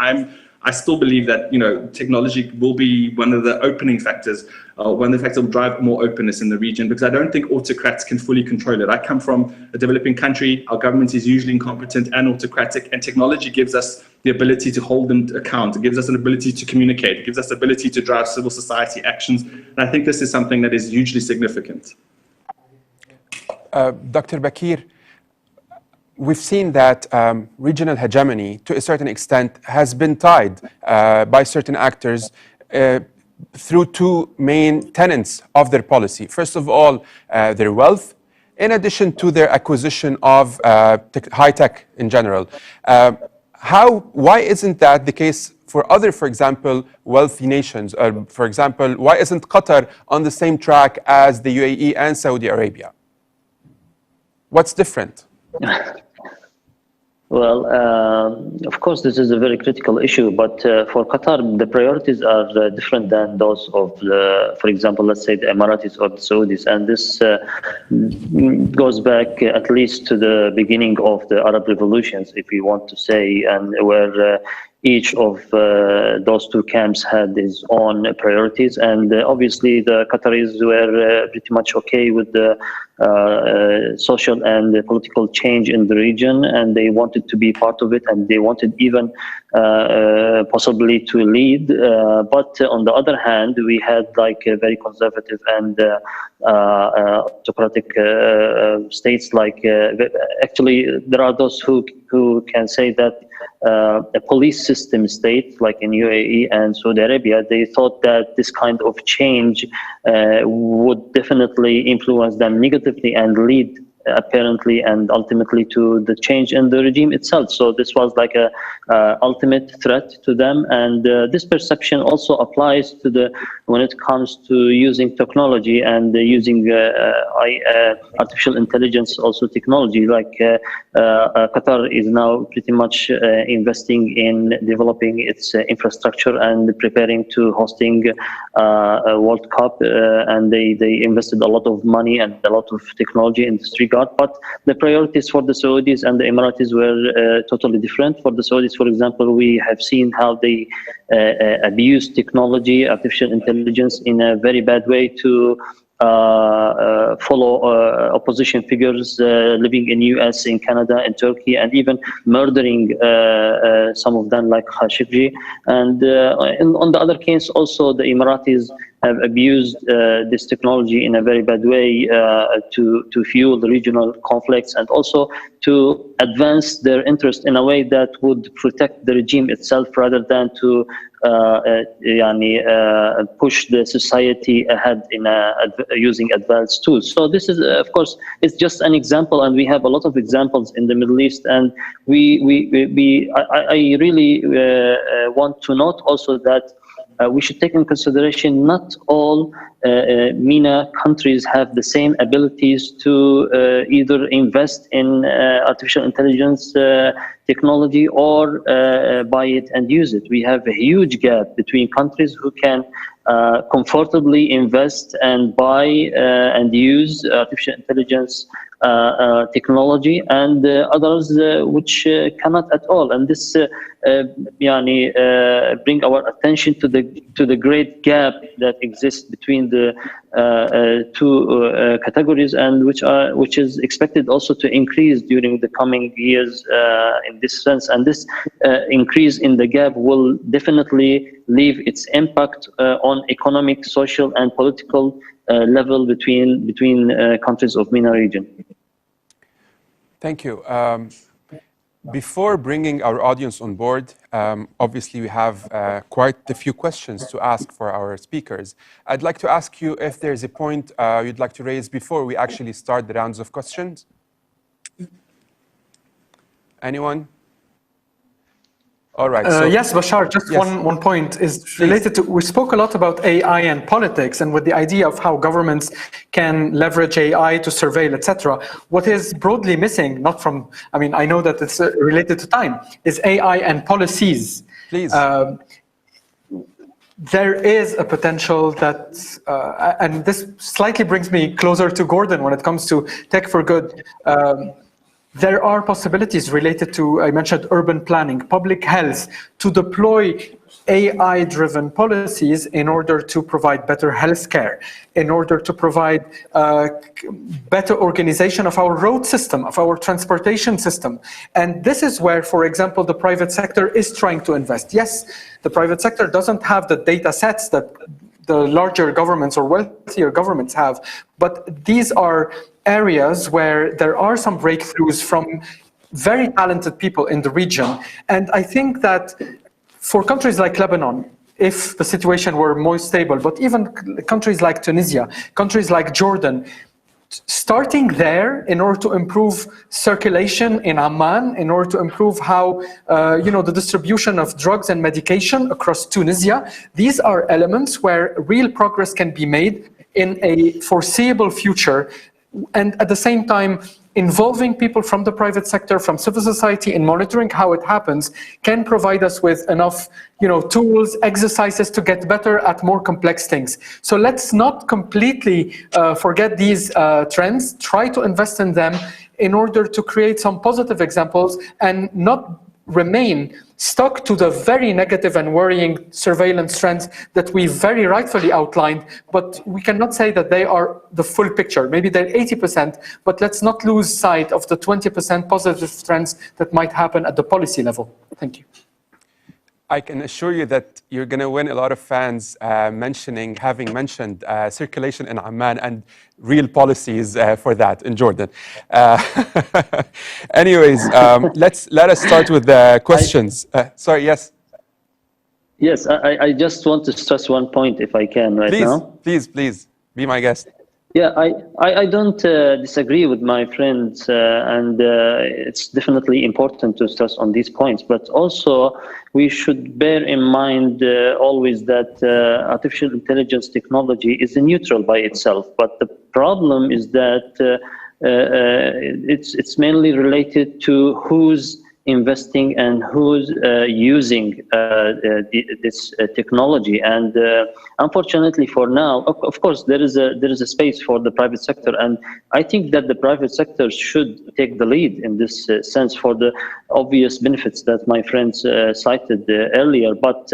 I still believe that technology will be one of the opening factors, one of the factors that will drive more openness in the region, because I don't think autocrats can fully control it. I come from a developing country. Our government is usually incompetent and autocratic, and technology gives us the ability to hold them to account. It gives us an ability to communicate. It gives us the ability to drive civil society actions. And I think this is something that is hugely significant. Dr. Bakir, we've seen that regional hegemony, to a certain extent, has been tied by certain actors through two main tenets of their policy. First of all, their wealth, in addition to their acquisition of high tech in general. Why isn't that the case for other, for example, wealthy nations? For example, why isn't Qatar on the same track as the UAE and Saudi Arabia? What's different? Well, of course, this is a very critical issue, but for Qatar, the priorities are different than those of, for example, let's say the Emiratis or the Saudis. And this goes back at least to the beginning of the Arab revolutions, if you want to say, and where each of those two camps had his own priorities. And obviously, the Qataris were pretty much okay with the social and political change in the region, and they wanted to be part of it, and they wanted even possibly to lead. But on the other hand, we had like a very conservative and autocratic states. Like actually, there are those who can say that a police system state like in UAE and Saudi Arabia, they thought that this kind of change would definitely influence them negatively and lead apparently and ultimately to the change in the regime itself. So this was like a ultimate threat to them, and this perception also applies to when it comes to using technology and using artificial intelligence, also technology. Like Qatar is now pretty much investing in developing its infrastructure and preparing to hosting a World Cup, and they invested a lot of money and a lot of technology in this regard. But the priorities for the Saudis and the Emiratis were totally different. For the Saudis, for example, we have seen how they abuse technology, artificial intelligence in a very bad way to follow opposition figures living in US, in Canada, in Turkey, and even murdering some of them like Khashoggi. And on the other case, also the Emiratis have abused this technology in a very bad way to fuel the regional conflicts and also to advance their interest in a way that would protect the regime itself rather than to push the society ahead in using advanced tools. So this is, of course, it's just an example, and we have a lot of examples in the Middle East. And I really want to note also that we should take in consideration not all MENA countries have the same abilities to either invest in artificial intelligence technology or buy it and use it. We have a huge gap between countries who can comfortably invest and buy and use artificial intelligence technology, and others which cannot at all. And this bring our attention to the great gap that exists between the two categories, and which is expected also to increase during the coming years in this sense. And this increase in the gap will definitely leave its impact on economic, social, and political level between countries of MENA region. Thank you. Before bringing our audience on board, obviously we have quite a few questions to ask for our speakers. I'd like to ask you if there's a point you'd like to raise before we actually start the rounds of questions. Anyone? All right. So, yes, Bashar, just yes. one point is related to, we spoke a lot about AI and politics and with the idea of how governments can leverage AI to surveil, etc. What is broadly missing, not from, I mean, I know that it's related to time, is AI and policies. Please. There is a potential that, and this slightly brings me closer to Gordon when it comes to tech for good. There are possibilities related to, I mentioned urban planning, public health, to deploy AI-driven policies in order to provide better healthcare, in order to provide better organization of our road system, of our transportation system. And this is where, for example, the private sector is trying to invest. Yes, the private sector doesn't have the data sets that the larger governments or wealthier governments have, but these are areas where there are some breakthroughs from very talented people in the region. And I think that for countries like Lebanon, if the situation were more stable, but even countries like Tunisia, countries like Jordan, starting there in order to improve circulation in Amman, in order to improve how, the distribution of drugs and medication across Tunisia, these are elements where real progress can be made in a foreseeable future. And at the same time, involving people from the private sector, from civil society in monitoring how it happens can provide us with enough tools, exercises to get better at more complex things. So let's not completely forget these trends, try to invest in them in order to create some positive examples and not remain stuck to the very negative and worrying surveillance trends that we very rightfully outlined, but we cannot say that they are the full picture. Maybe they're 80%, but let's not lose sight of the 20% positive trends that might happen at the policy level. Thank you. I can assure you that you're going to win a lot of fans having mentioned circulation in Amman and real policies for that in Jordan. Anyways, let us start with the questions. Sorry, yes? Yes, I just want to stress one point if I can now. Please, be my guest. Yeah, I don't disagree with my friends, and it's definitely important to stress on these points. But also, we should bear in mind always that artificial intelligence technology is neutral by itself. But the problem is that it's mainly related to who's investing and who's using this technology. And unfortunately for now, of course, there is a space for the private sector. And I think that the private sector should take the lead in this sense for the obvious benefits that my friends cited earlier. But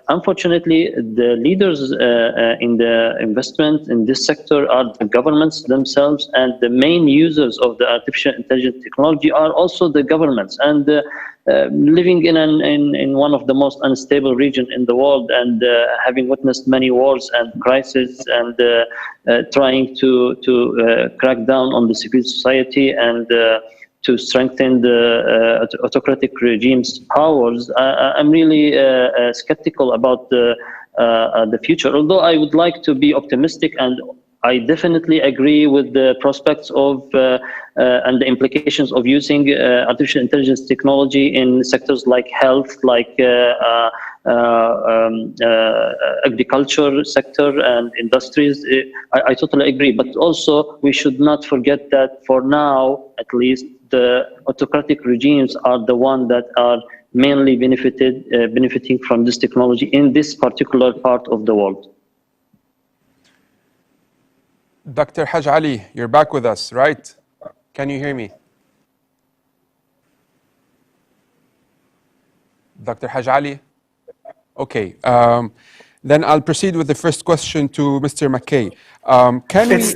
unfortunately, the leaders in the investment in this sector are the governments themselves, and the main users of the artificial intelligence technology are also the governments. And living in one of the most unstable regions in the world, and having witnessed many wars and crises, and trying to crack down on the civil society and to strengthen the autocratic regime's powers, I'm really skeptical about the future. Although I would like to be optimistic, and I definitely agree with the prospects of and the implications of using artificial intelligence technology in sectors like health, like agriculture sector and industries. I totally agree. But also, we should not forget that for now, at least, the autocratic regimes are the ones that are mainly benefiting from this technology in this particular part of the world. Dr. Hage Ali, you're back with us, right? Can you hear me? Dr. Hage Ali? Okay. Then I'll proceed with the first question to Mr. Mackay. It's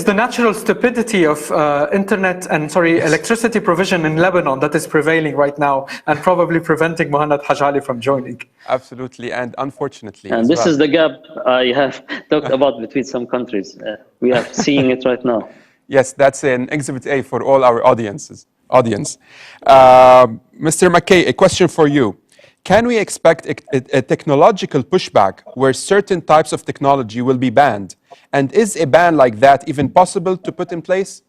the natural stupidity of internet and electricity provision in Lebanon that is prevailing right now and probably preventing Mohanad Hage Ali from joining. Absolutely, and unfortunately. And this is the gap I have talked about between some countries. We are seeing it right now. Yes, that's an Exhibit A for all our audience. Mr. Mackay, a question for you. Can we expect a technological pushback where certain types of technology will be banned? And is a ban like that even possible to put in place?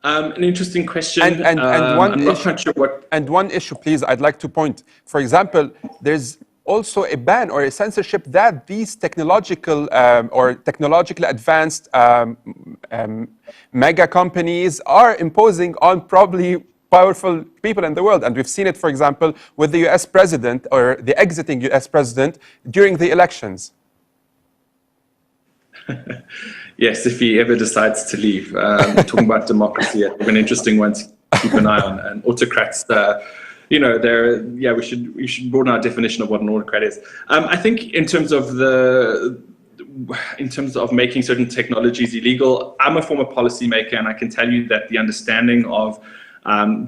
An interesting question. And one issue, please, I'd like to point. For example, there's also a ban or a censorship that these technologically advanced mega companies are imposing on probably powerful people in the world. And we've seen it, for example, with the US president or the exiting US president during the elections. Yes, if he ever decides to leave. Talking about democracy, an interesting one to keep an eye on. And autocrats, we should broaden our definition of what an autocrat is. I think in terms of making certain technologies illegal, I'm a former policymaker, and I can tell you that the understanding of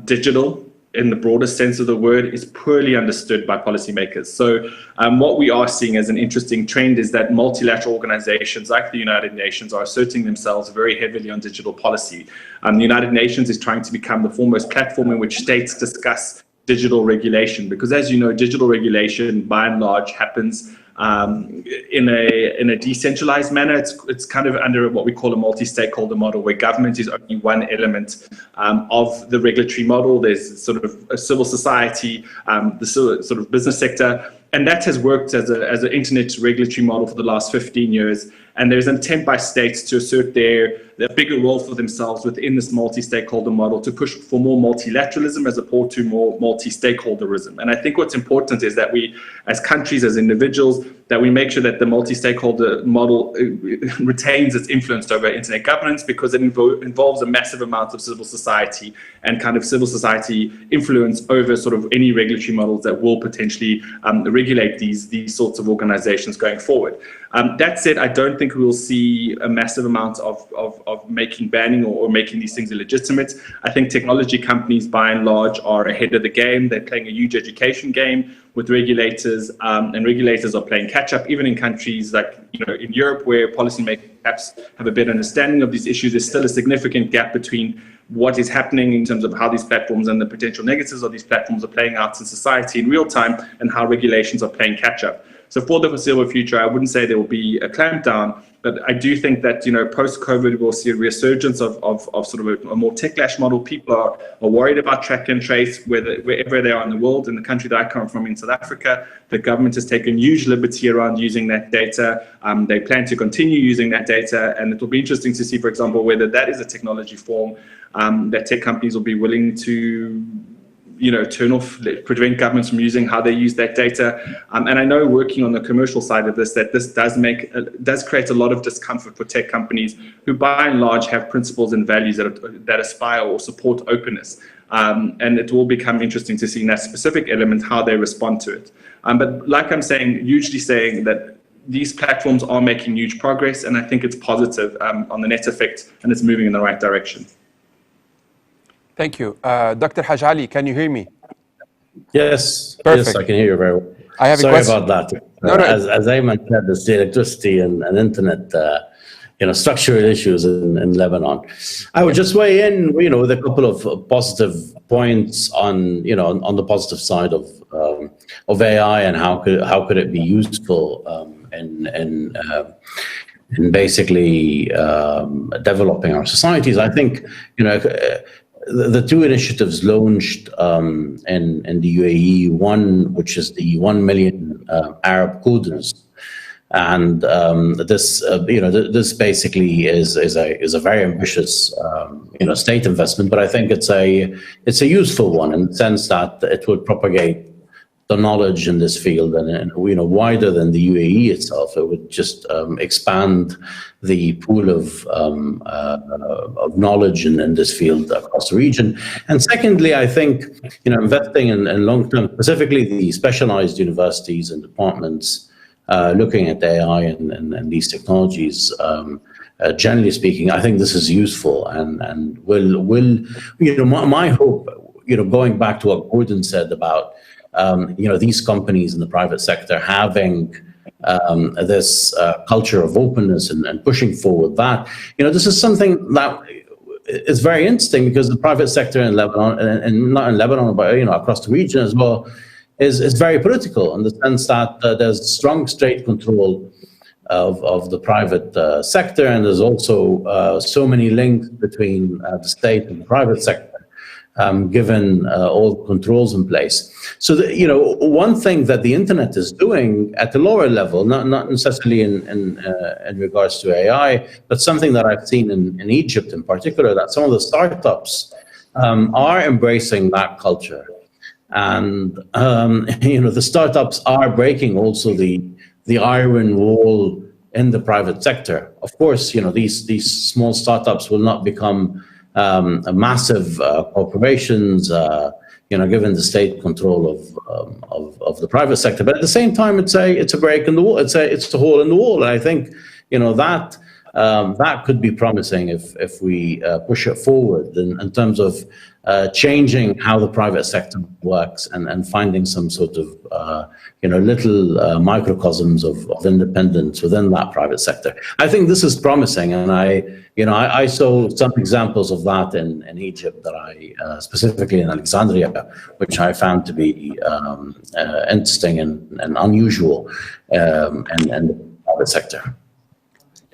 digital in the broadest sense of the word is poorly understood by policymakers. So what we are seeing as an interesting trend is that multilateral organizations like the United Nations are asserting themselves very heavily on digital policy. The United Nations is trying to become the foremost platform in which states discuss digital regulation, because as you know, digital regulation by and large happens in a decentralized manner. It's kind of under what we call a multi-stakeholder model, where government is only one element of the regulatory model. There's sort of a civil society, the sort of business sector, and that has worked as an internet regulatory model for the last 15 years. And there's an attempt by states to assert their bigger role for themselves within this multi-stakeholder model, to push for more multilateralism as opposed to more multi-stakeholderism. And I think what's important is that we, as countries, as individuals, that we make sure that the multi-stakeholder model retains its influence over internet governance, because it involves a massive amount of civil society and kind of civil society influence over sort of any regulatory models that will potentially regulate these sorts of organizations going forward. That said, I don't think we will see a massive amount of banning or making these things illegitimate. I think technology companies, by and large, are ahead of the game. They're playing a huge education game with regulators, and regulators are playing catch up. Even in countries like in Europe, where policymakers perhaps have a better understanding of these issues, there's still a significant gap between what is happening in terms of how these platforms and the potential negatives of these platforms are playing out in society in real time, and how regulations are playing catch up. So for the foreseeable future, I wouldn't say there will be a clampdown, but I do think that post-COVID we'll see a resurgence of sort of a more tech-lash model. People are worried about track and trace wherever they are in the world. In the country that I come from, in South Africa, the government has taken huge liberty around using that data. They plan to continue using that data, and it will be interesting to see, for example, whether that is a technology form that tech companies will be willing to prevent governments from using how they use that data. And I know, working on the commercial side of this, that this does create a lot of discomfort for tech companies who, by and large, have principles and values that aspire or support openness. And it will become interesting to see in that specific element how they respond to it. But like I'm saying, hugely saying that these platforms are making huge progress, and I think it's positive on the net effect, and it's moving in the right direction. Thank you. Dr. Hage Ali, can you hear me? Yes. Perfect. Yes, I can hear you very well. I have a Sorry question. about that. No. As Ayman said, it's the electricity and internet, structural issues in Lebanon. I would just weigh in, with a couple of positive points on the positive side of AI and how could it be useful in basically developing our societies. I think the two initiatives launched in the UAE, one which is the 1 million Arab coders, and this basically is a very ambitious state investment, but I think it's a useful one in the sense that it would propagate the knowledge in this field, and wider than the UAE itself. It would just expand the pool of knowledge in this field across the region. And secondly, I think investing in long-term, specifically the specialized universities and departments looking at AI and these technologies. Generally speaking, I think this is useful, and will my hope, going back to what Gordon said about these companies in the private sector having this culture of openness and pushing forward that, this is something that is very interesting, because the private sector in Lebanon, and not in Lebanon, but across the region as well, is very political, in the sense that there's strong state control of the private sector, and there's also so many links between the state and the private sector. Given all the controls in place. So, one thing that the internet is doing at the lower level, not necessarily in regards to AI, but something that I've seen in Egypt in particular, that some of the startups are embracing that culture. And, the startups are breaking also the iron wall in the private sector. Of course, these small startups will not become massive corporations, given the state control of the private sector. But at the same time, it's a break in the wall. It's a hole in the wall. And I think that could be promising if we push it forward in terms of changing how the private sector works and finding some sort of little microcosms of independence within that private sector. I think this is promising, and I saw some examples of that in Egypt, that I specifically in Alexandria, which I found to be interesting and unusual in the private sector.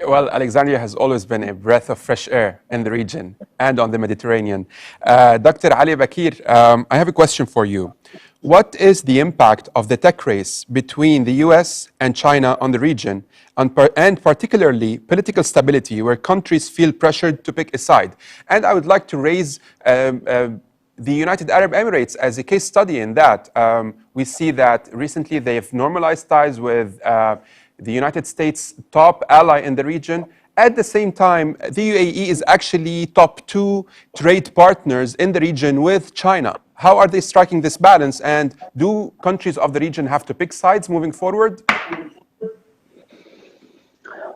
Well, Alexandria has always been a breath of fresh air in the region and on the Mediterranean. Dr. Ali Bakir, I have a question for you. What is the impact of the tech race between the US and China on the region, and particularly political stability, where countries feel pressured to pick a side? And I would like to raise the United Arab Emirates as a case study in that. We see that recently they've normalized ties with the United States' top ally in the region. At the same time, the UAE is actually top 2 trade partners in the region with China. How are they striking this balance, and do countries of the region have to pick sides moving forward?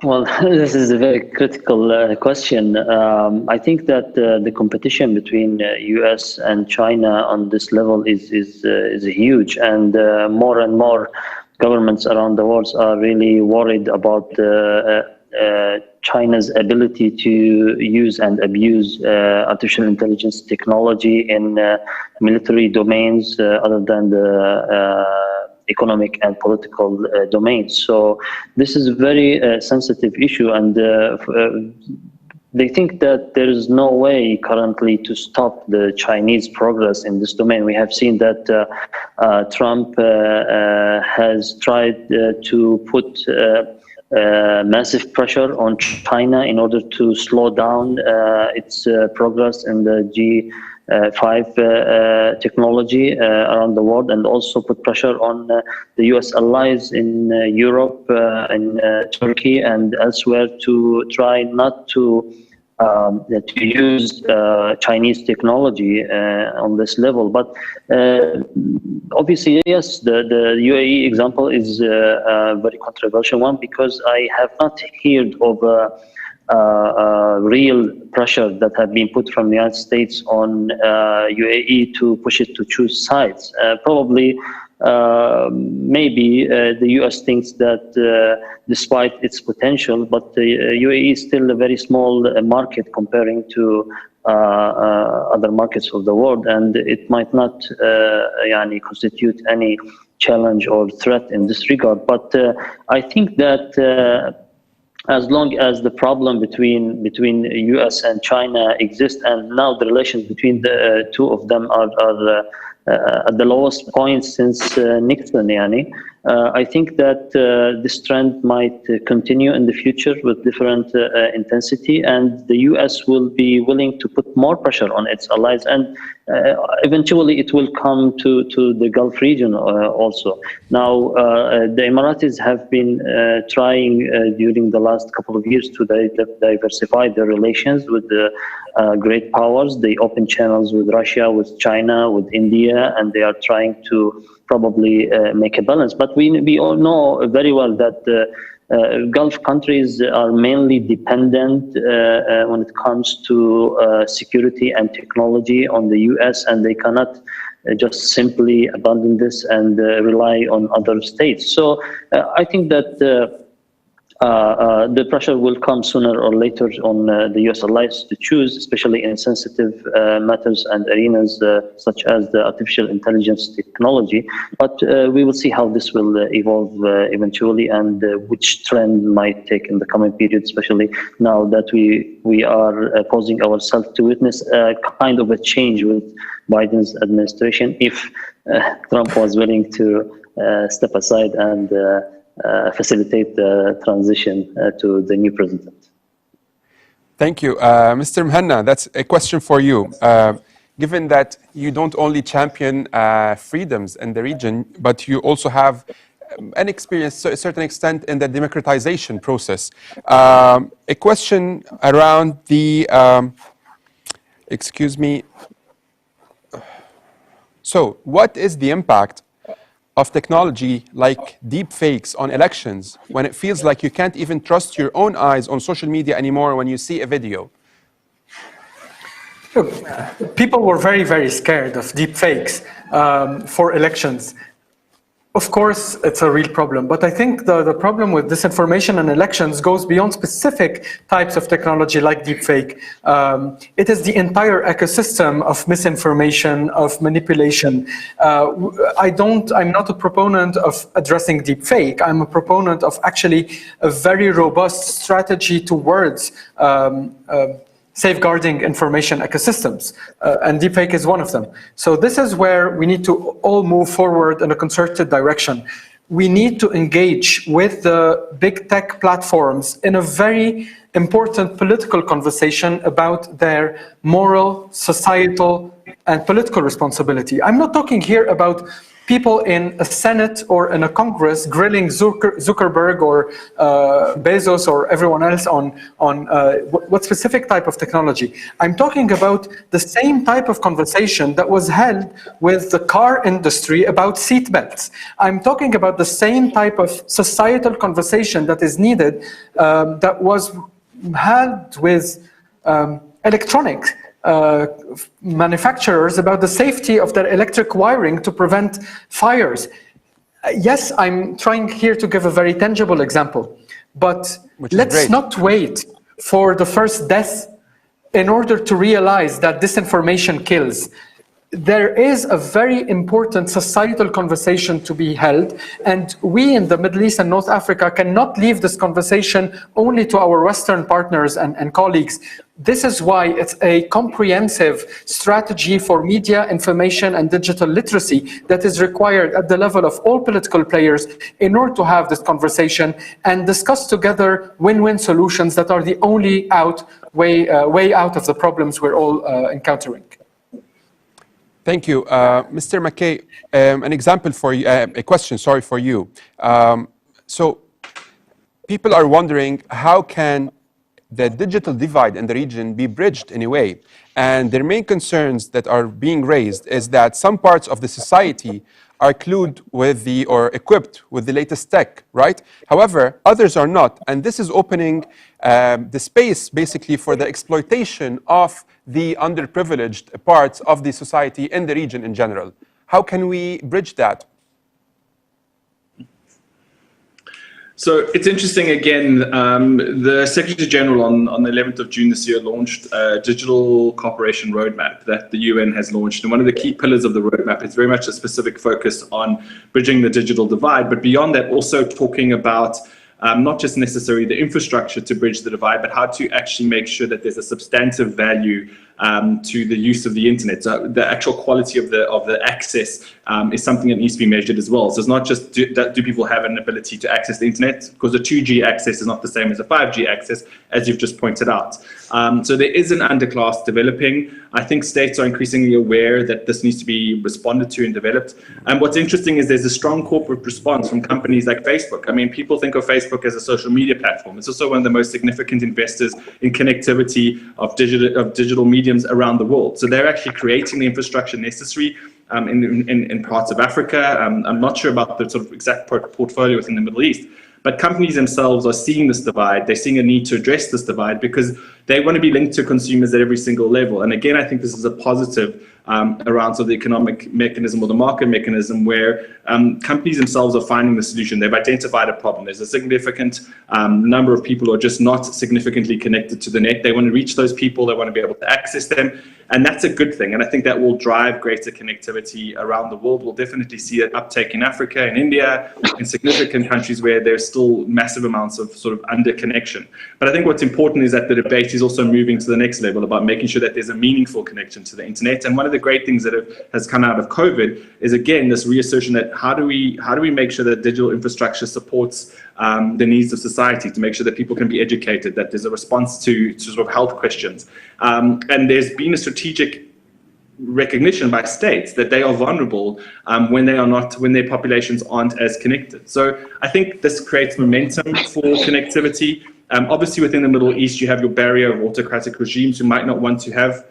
Well, this is a very critical question. I think that the competition between US and China on this level is huge, and more and more governments around the world are really worried about China's ability to use and abuse artificial intelligence technology in military domains other than the economic and political domains. So this is a very sensitive issue, and they think that there is no way currently to stop the Chinese progress in this domain. We have seen that Trump has tried to put massive pressure on China in order to slow down its progress in the technology around the world, and also put pressure on the U.S. allies in Europe, in Turkey, and elsewhere to try not to use Chinese technology on this level. But obviously, yes, the UAE example is a very controversial one, because I have not heard of real pressure that have been put from the United States on UAE to push it to choose sides. Probably, maybe the US thinks that despite its potential, but the UAE is still a very small market comparing to other markets of the world, and it might not constitute any challenge or threat in this regard. But I think that as long as the problem between US and China exists, and now the relations between the two of them are at the lowest point since Nixon, I think that this trend might continue in the future with different intensity, and the US will be willing to put more pressure on its allies, and eventually it will come to the Gulf region also. Now, the Emiratis have been trying during the last couple of years to diversify their relations with the great powers. They open channels with Russia, with China, with India, and they are trying to probably make a balance. But we all know very well that Gulf countries are mainly dependent when it comes to security and technology on the US, and they cannot just simply abandon this and rely on other states. So I think that the pressure will come sooner or later on the US allies to choose, especially in sensitive matters and arenas such as the artificial intelligence technology. But we will see how this will evolve eventually, and which trend might take in the coming period, especially now that we are posing ourselves to witness a kind of a change with Biden's administration, if Trump was willing to step aside and facilitate the transition to the new president. Thank you. Mr. Mhanna, that's a question for you. Given that you don't only champion freedoms in the region, but you also have an experience to a certain extent in the democratization process. A question around the, so what is the impact of technology like deep fakes on elections when it feels like you can't even trust your own eyes on social media anymore when you see a video? Look, people were very, very scared of deep fakes for elections. Of course, it's a real problem, but I think the problem with disinformation and elections goes beyond specific types of technology like deepfake. It is the entire ecosystem of misinformation, of manipulation. I'm not a proponent of addressing deepfake. I'm a proponent of actually a very robust strategy towards safeguarding information ecosystems, and deepfake is one of them. So this is where we need to all move forward in a concerted direction. We need to engage with the big tech platforms in a very important political conversation about their moral, societal, and political responsibility. I'm not talking here about people in a Senate or in a Congress grilling Zuckerberg or Bezos or everyone else on what specific type of technology. I'm talking about the same type of conversation that was held with the car industry about seatbelts. I'm talking about the same type of societal conversation that is needed that was had with electronics. Manufacturers about the safety of their electric wiring to prevent fires. Yes, I'm trying here to give a very tangible example, but let's not wait for the first death in order to realize that disinformation kills. There is a very important societal conversation to be held, and we in the Middle East and North Africa cannot leave this conversation only to our Western partners and colleagues. This is why it's a comprehensive strategy for media, information, and digital literacy that is required at the level of all political players in order to have this conversation and discuss together win-win solutions that are the only way out of the problems we're all encountering. Thank you. Mr. Mackay, an example for you, a question, sorry, for you. So people are wondering, how can the digital divide in the region be bridged in a way? And their main concerns that are being raised is that some parts of the society are clued with or equipped with the latest tech, right? However, others are not. And this is opening the space basically for the exploitation of the underprivileged parts of the society in the region in general. How can we bridge that? So it's interesting, again, the Secretary General on the 11th of June this year launched a digital cooperation roadmap that the UN has launched. And one of the key pillars of the roadmap is very much a specific focus on bridging the digital divide, but beyond that, also talking about not just necessarily the infrastructure to bridge the divide, but how to actually make sure that there's a substantive value to the use of the internet. So the actual quality of the access is something that needs to be measured as well. So it's not just do people have an ability to access the internet, because the 2G access is not the same as a 5G access, as you've just pointed out. So there is an underclass developing. I think states are increasingly aware that this needs to be responded to and developed. And what's interesting is there's a strong corporate response from companies like Facebook. I mean, people think of Facebook as a social media platform. It's also one of the most significant investors in connectivity of digital mediums around the world. So they're actually creating the infrastructure necessary in parts of Africa. I'm not sure about the sort of exact portfolio within the Middle East, but companies themselves are seeing this divide. They're seeing a need to address this divide because they want to be linked to consumers at every single level. And again, I think this is a positive around sort of the economic mechanism or the market mechanism where companies themselves are finding the solution. They've identified a problem. There's a significant number of people who are just not significantly connected to the net. They want to reach those people. They want to be able to access them. And that's a good thing. And I think that will drive greater connectivity around the world. We'll definitely see an uptake in Africa, in India, in significant countries where there's still massive amounts of sort of under-connection. But I think what's important is that the debate is also moving to the next level about making sure that there's a meaningful connection to the internet. And one of the great things that has come out of COVID is, again, this reassertion that how do we make sure that digital infrastructure supports the needs of society, to make sure that people can be educated, that there's a response to sort of health questions. And there's been a strategic recognition by states that they are vulnerable when their populations aren't as connected. So I think this creates momentum for connectivity. Obviously, within the Middle East, you have your barrier of autocratic regimes who might not want to have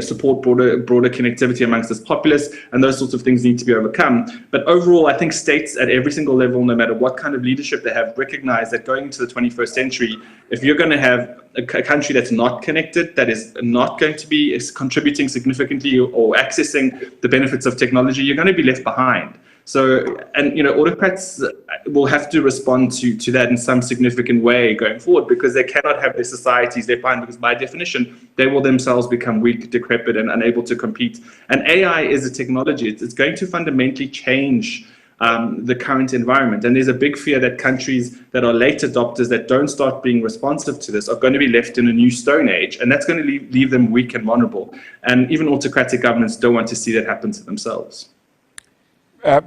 support broader connectivity amongst this populace, and those sorts of things need to be overcome. But overall, I think states at every single level, no matter what kind of leadership they have, recognize that going into the 21st century, if you're going to have a country that's not connected, that is not going to be contributing significantly or accessing the benefits of technology, you're going to be left behind. So, and autocrats will have to respond to that in some significant way going forward, because they cannot have their societies defined, because by definition, they will themselves become weak, decrepit, and unable to compete. And AI is a technology. It's going to fundamentally change the current environment. And there's a big fear that countries that are late adopters, that don't start being responsive to this, are going to be left in a new stone age. And that's going to leave them weak and vulnerable. And even autocratic governments don't want to see that happen to themselves.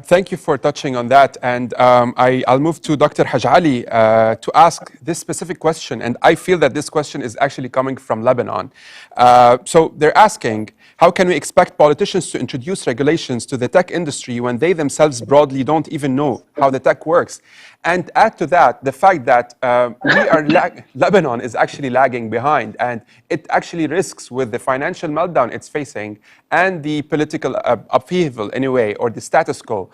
Thank you for touching on that. And I'll move to Dr. Hage Ali to ask this specific question. And I feel that this question is actually coming from Lebanon. So they're asking, how can we expect politicians to introduce regulations to the tech industry when they themselves broadly don't even know how the tech works? And add to that the fact that Lebanon is actually lagging behind, and it actually risks, with the financial meltdown it's facing and the political upheaval anyway, or the status quo,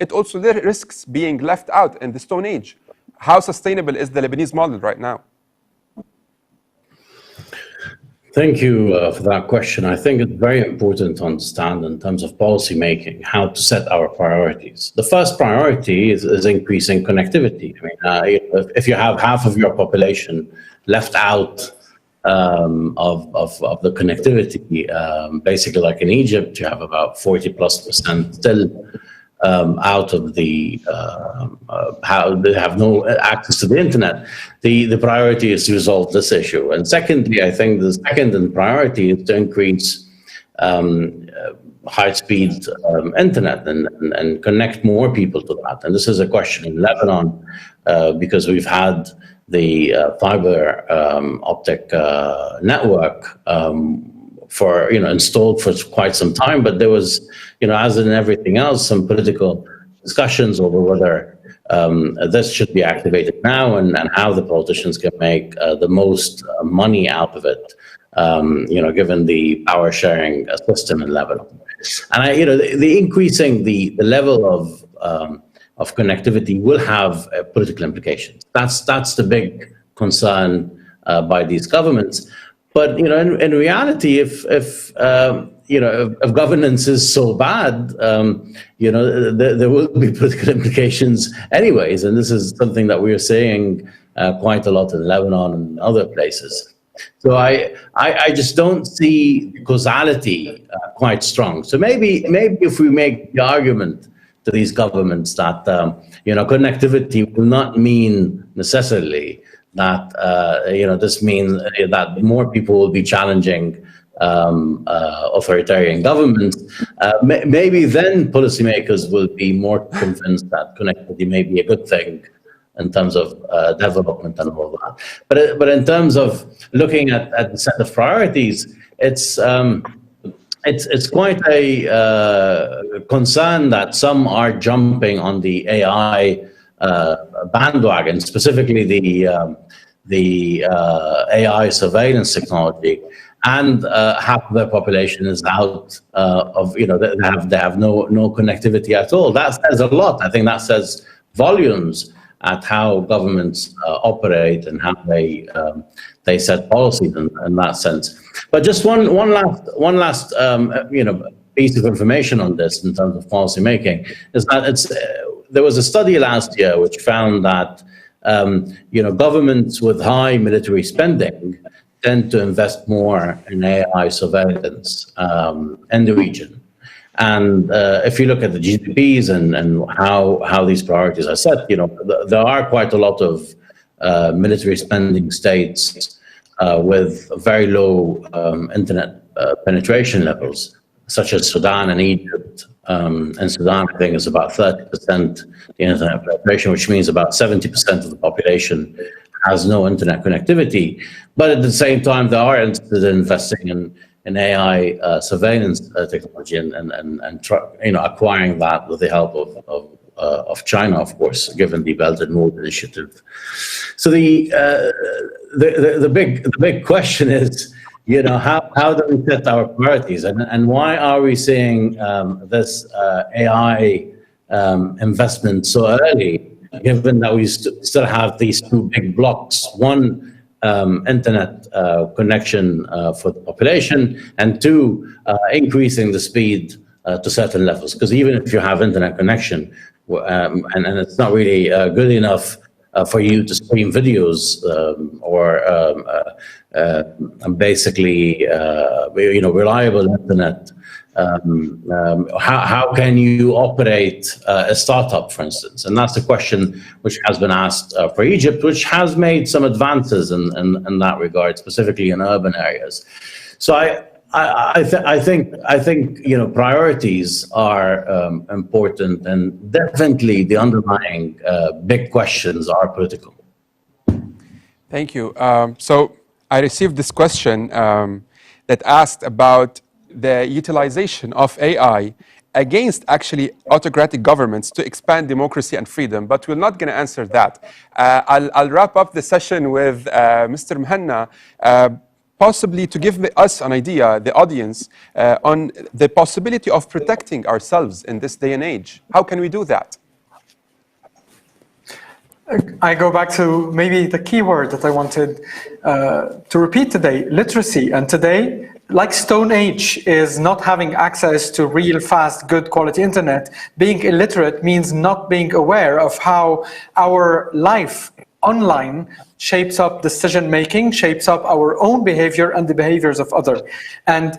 it also risks being left out in the Stone Age. How sustainable is the Lebanese model right now? Thank you for that question. I think it's very important to understand in terms of policy making how to set our priorities. The first priority is increasing connectivity. I mean, if you have half of your population left out of the connectivity, basically like in Egypt, you have about 40+% still out of the how they have no access to the internet. The priority is to resolve this issue. And secondly, I think the second priority is to increase high-speed internet and connect more people to that. And this is a question in Lebanon because we've had the fiber optic network for installed for quite some time, but there was, as in everything else, some political discussions over whether this should be activated now and how the politicians can make the most money out of it, given the power sharing system in Lebanon. And the increasing the level of connectivity will have political implications. That's the big concern by these governments. But in reality, if governance is so bad, there will be political implications anyways. And this is something that we are seeing quite a lot in Lebanon and other places. So I just don't see causality quite strong. So maybe if we make the argument to these governments that connectivity will not mean necessarily that this means that more people will be challenging authoritarian governments, maybe then policymakers will be more convinced that connectivity may be a good thing in terms of development and all that. But in terms of looking at the set of priorities, it's quite a concern that some are jumping on the AI bandwagon, specifically the AI surveillance technology, and half of their population is out of they have no connectivity at all. That says a lot. I think that says volumes at how governments operate and how they set policies in that sense. But just one last piece of information on this in terms of policy making is that there was a study last year which found that governments with high military spending tend to invest more in AI surveillance in the region. And if you look at the GDPs and how these priorities are set, there are quite a lot of military spending states with very low internet penetration levels, such as Sudan and Egypt. And Sudan, I think, is about 30% the internet penetration, which means about 70% of the population has no internet connectivity. But at the same time, they are interested in investing in AI surveillance technology and acquiring that with the help of China, of course, given the Belt and Road Initiative. So the big question is, how do we set our priorities, and why are we seeing this AI investment so early, given that we still have these two big blocks: one, internet connection for the population, and two, increasing the speed to certain levels. Because even if you have internet connection, and it's not really good enough for you to stream videos or basically reliable internet, how can you operate a startup, for instance? And that's a question which has been asked for Egypt, which has made some advances in that regard, specifically in urban areas. So I think priorities are important, and definitely the underlying big questions are political. Thank you. So I received this question that asked about the utilization of AI against actually autocratic governments to expand democracy and freedom, but we're not going to answer that. I'll wrap up the session with Mr. Mhanna, possibly to give us an idea, the audience, on the possibility of protecting ourselves in this day and age. How can we do that? I go back to maybe the key word that I wanted to repeat today: literacy. And today, like Stone Age is not having access to real, fast, good quality internet, being illiterate means not being aware of how our life online shapes up decision-making, shapes up our own behavior and the behaviors of others. And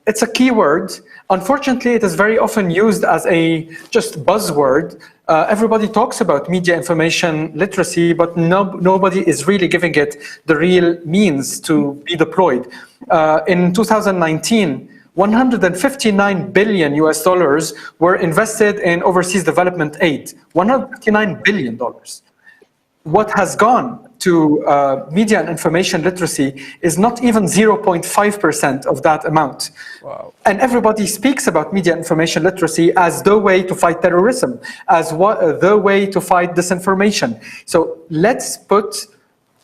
it's a key word. Unfortunately, it is very often used as a just buzzword. Everybody talks about media information literacy, but nobody is really giving it the real means to be deployed. In 2019, $159 billion were invested in overseas development aid. $159 billion. What has gone to media and information literacy is not even 0.5% of that amount. Wow. And everybody speaks about media and information literacy as the way to fight terrorism, as the way to fight disinformation. So let's put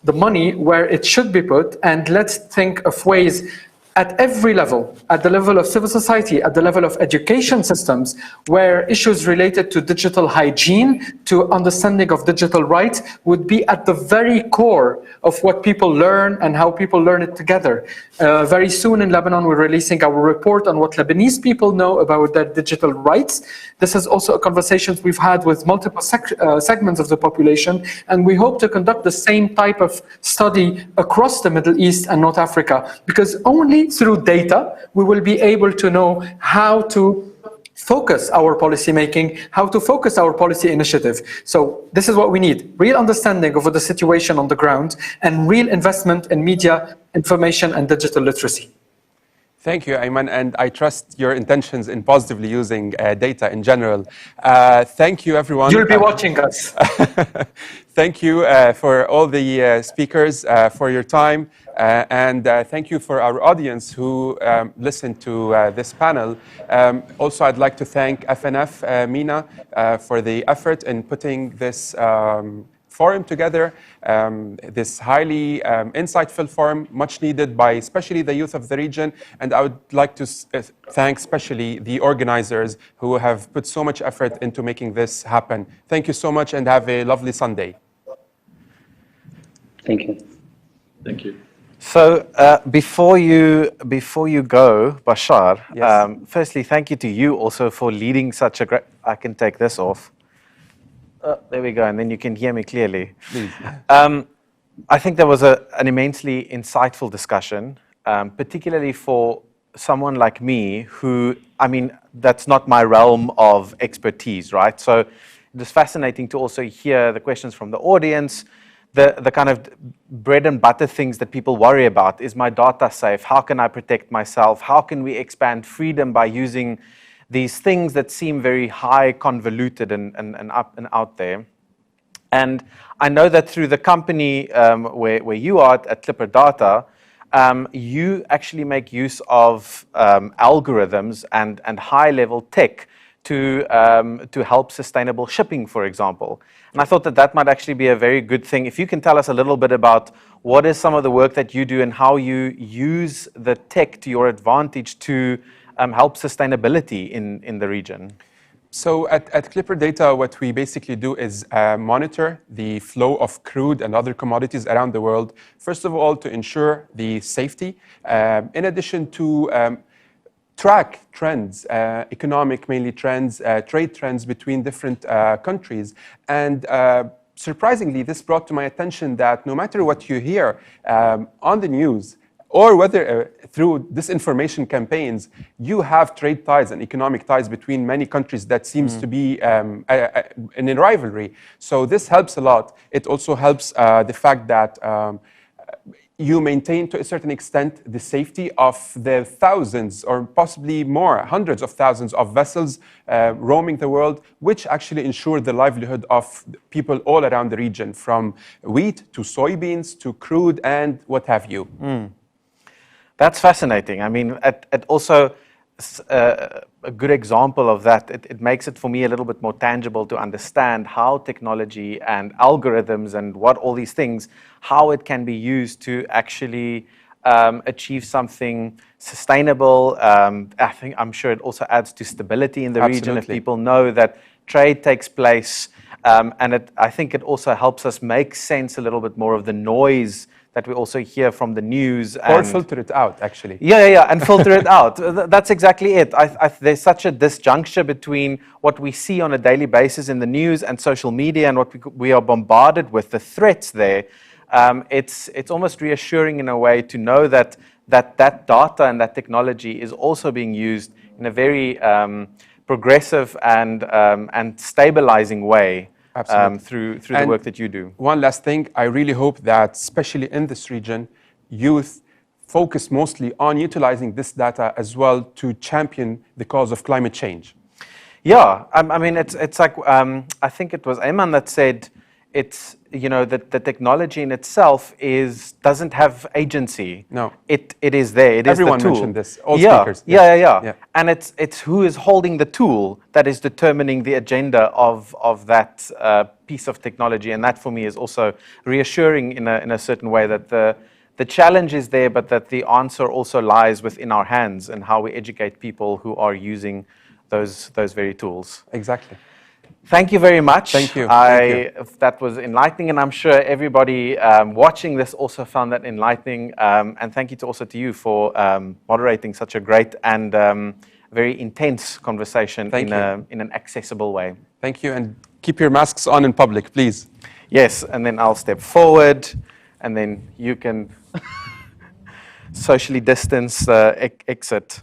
the money where it should be put, and let's think of ways at every level, at the level of civil society, at the level of education systems, where issues related to digital hygiene, to understanding of digital rights would be at the very core of what people learn and how people learn it together. Very soon in Lebanon, we're releasing our report on what Lebanese people know about their digital rights. This is also a conversation we've had with multiple segments of the population, and we hope to conduct the same type of study across the Middle East and North Africa, because only through data we will be able to know how to focus our policy making, how to focus our policy initiative. So this is what we need: real understanding of the situation on the ground and real investment in media, information, and digital literacy. Thank you, Ayman, and I trust your intentions in positively using data in general. Thank you, everyone. You'll be watching us. Thank you for all the speakers for your time, and thank you for our audience who listened to this panel. Also, I'd like to thank FNF MENA for the effort in putting this forum together, this highly insightful forum, much needed by especially the youth of the region. And I would like to thank especially the organizers who have put so much effort into making this happen. Thank you so much and have a lovely Sunday. Thank you. Thank you. So before you go, Bachar, Yes. Firstly, thank you to you also for leading such a great. I can take this off. There we go, and then you can hear me clearly. Please. I think there was an immensely insightful discussion, particularly for someone like me who, I mean, that's not my realm of expertise, right? So it was fascinating to also hear the questions from the audience, the kind of bread and butter things that people worry about. Is my data safe? How can I protect myself? How can we expand freedom by using these things that seem very high, convoluted, and up and out there? And I know that through the company where you are at Clipperdata, you actually make use of algorithms and high-level tech to help sustainable shipping, for example. And I thought that might actually be a very good thing. If you can tell us a little bit about what is some of the work that you do and how you use the tech to your advantage to help sustainability in the region. So at Clipperdata, what we basically do is monitor the flow of crude and other commodities around the world, first of all, to ensure the safety, in addition to track trends, economic mainly trends, trade trends between different countries. And surprisingly, this brought to my attention that no matter what you hear on the news, or whether through disinformation campaigns, you have trade ties and economic ties between many countries that seems to be in a rivalry. So this helps a lot. It also helps the fact that you maintain to a certain extent the safety of the thousands or possibly more, hundreds of thousands of vessels roaming the world, which actually ensure the livelihood of people all around the region, from wheat to soybeans to crude and what have you. That's fascinating. I mean, it also a good example of that. It makes it for me a little bit more tangible to understand how technology and algorithms and what all these things, how it can be used to actually achieve something sustainable. I'm sure it also adds to stability in the region if people know that trade takes place. And I think it also helps us make sense a little bit more of the noise that we also hear from the news. Or filter it out, actually. Yeah, and filter it out. That's exactly it. There's such a disjuncture between what we see on a daily basis in the news and social media and what we are bombarded with, the threats there. It's almost reassuring in a way to know that data and that technology is also being used in a very progressive and stabilizing way. Through the work that you do. One last thing, I really hope that, especially in this region, youth focus mostly on utilizing this data as well to champion the cause of climate change. Yeah, I mean, it's like, I think it was Ayman that said, that the technology in itself doesn't have agency. No. It is there. It is Everyone the tool. mentioned this. All speakers. Yeah. And it's who is holding the tool that is determining the agenda of that piece of technology. And that for me is also reassuring in a certain way that the challenge is there, but that the answer also lies within our hands and how we educate people who are using those very tools. Exactly. Thank you very much. Thank you. That was enlightening, and I'm sure everybody watching this also found that enlightening. And thank you also to you for moderating such a great and very intense conversation in an accessible way. Thank you, and keep your masks on in public, please. Yes, and then I'll step forward, and then you can socially distance exit.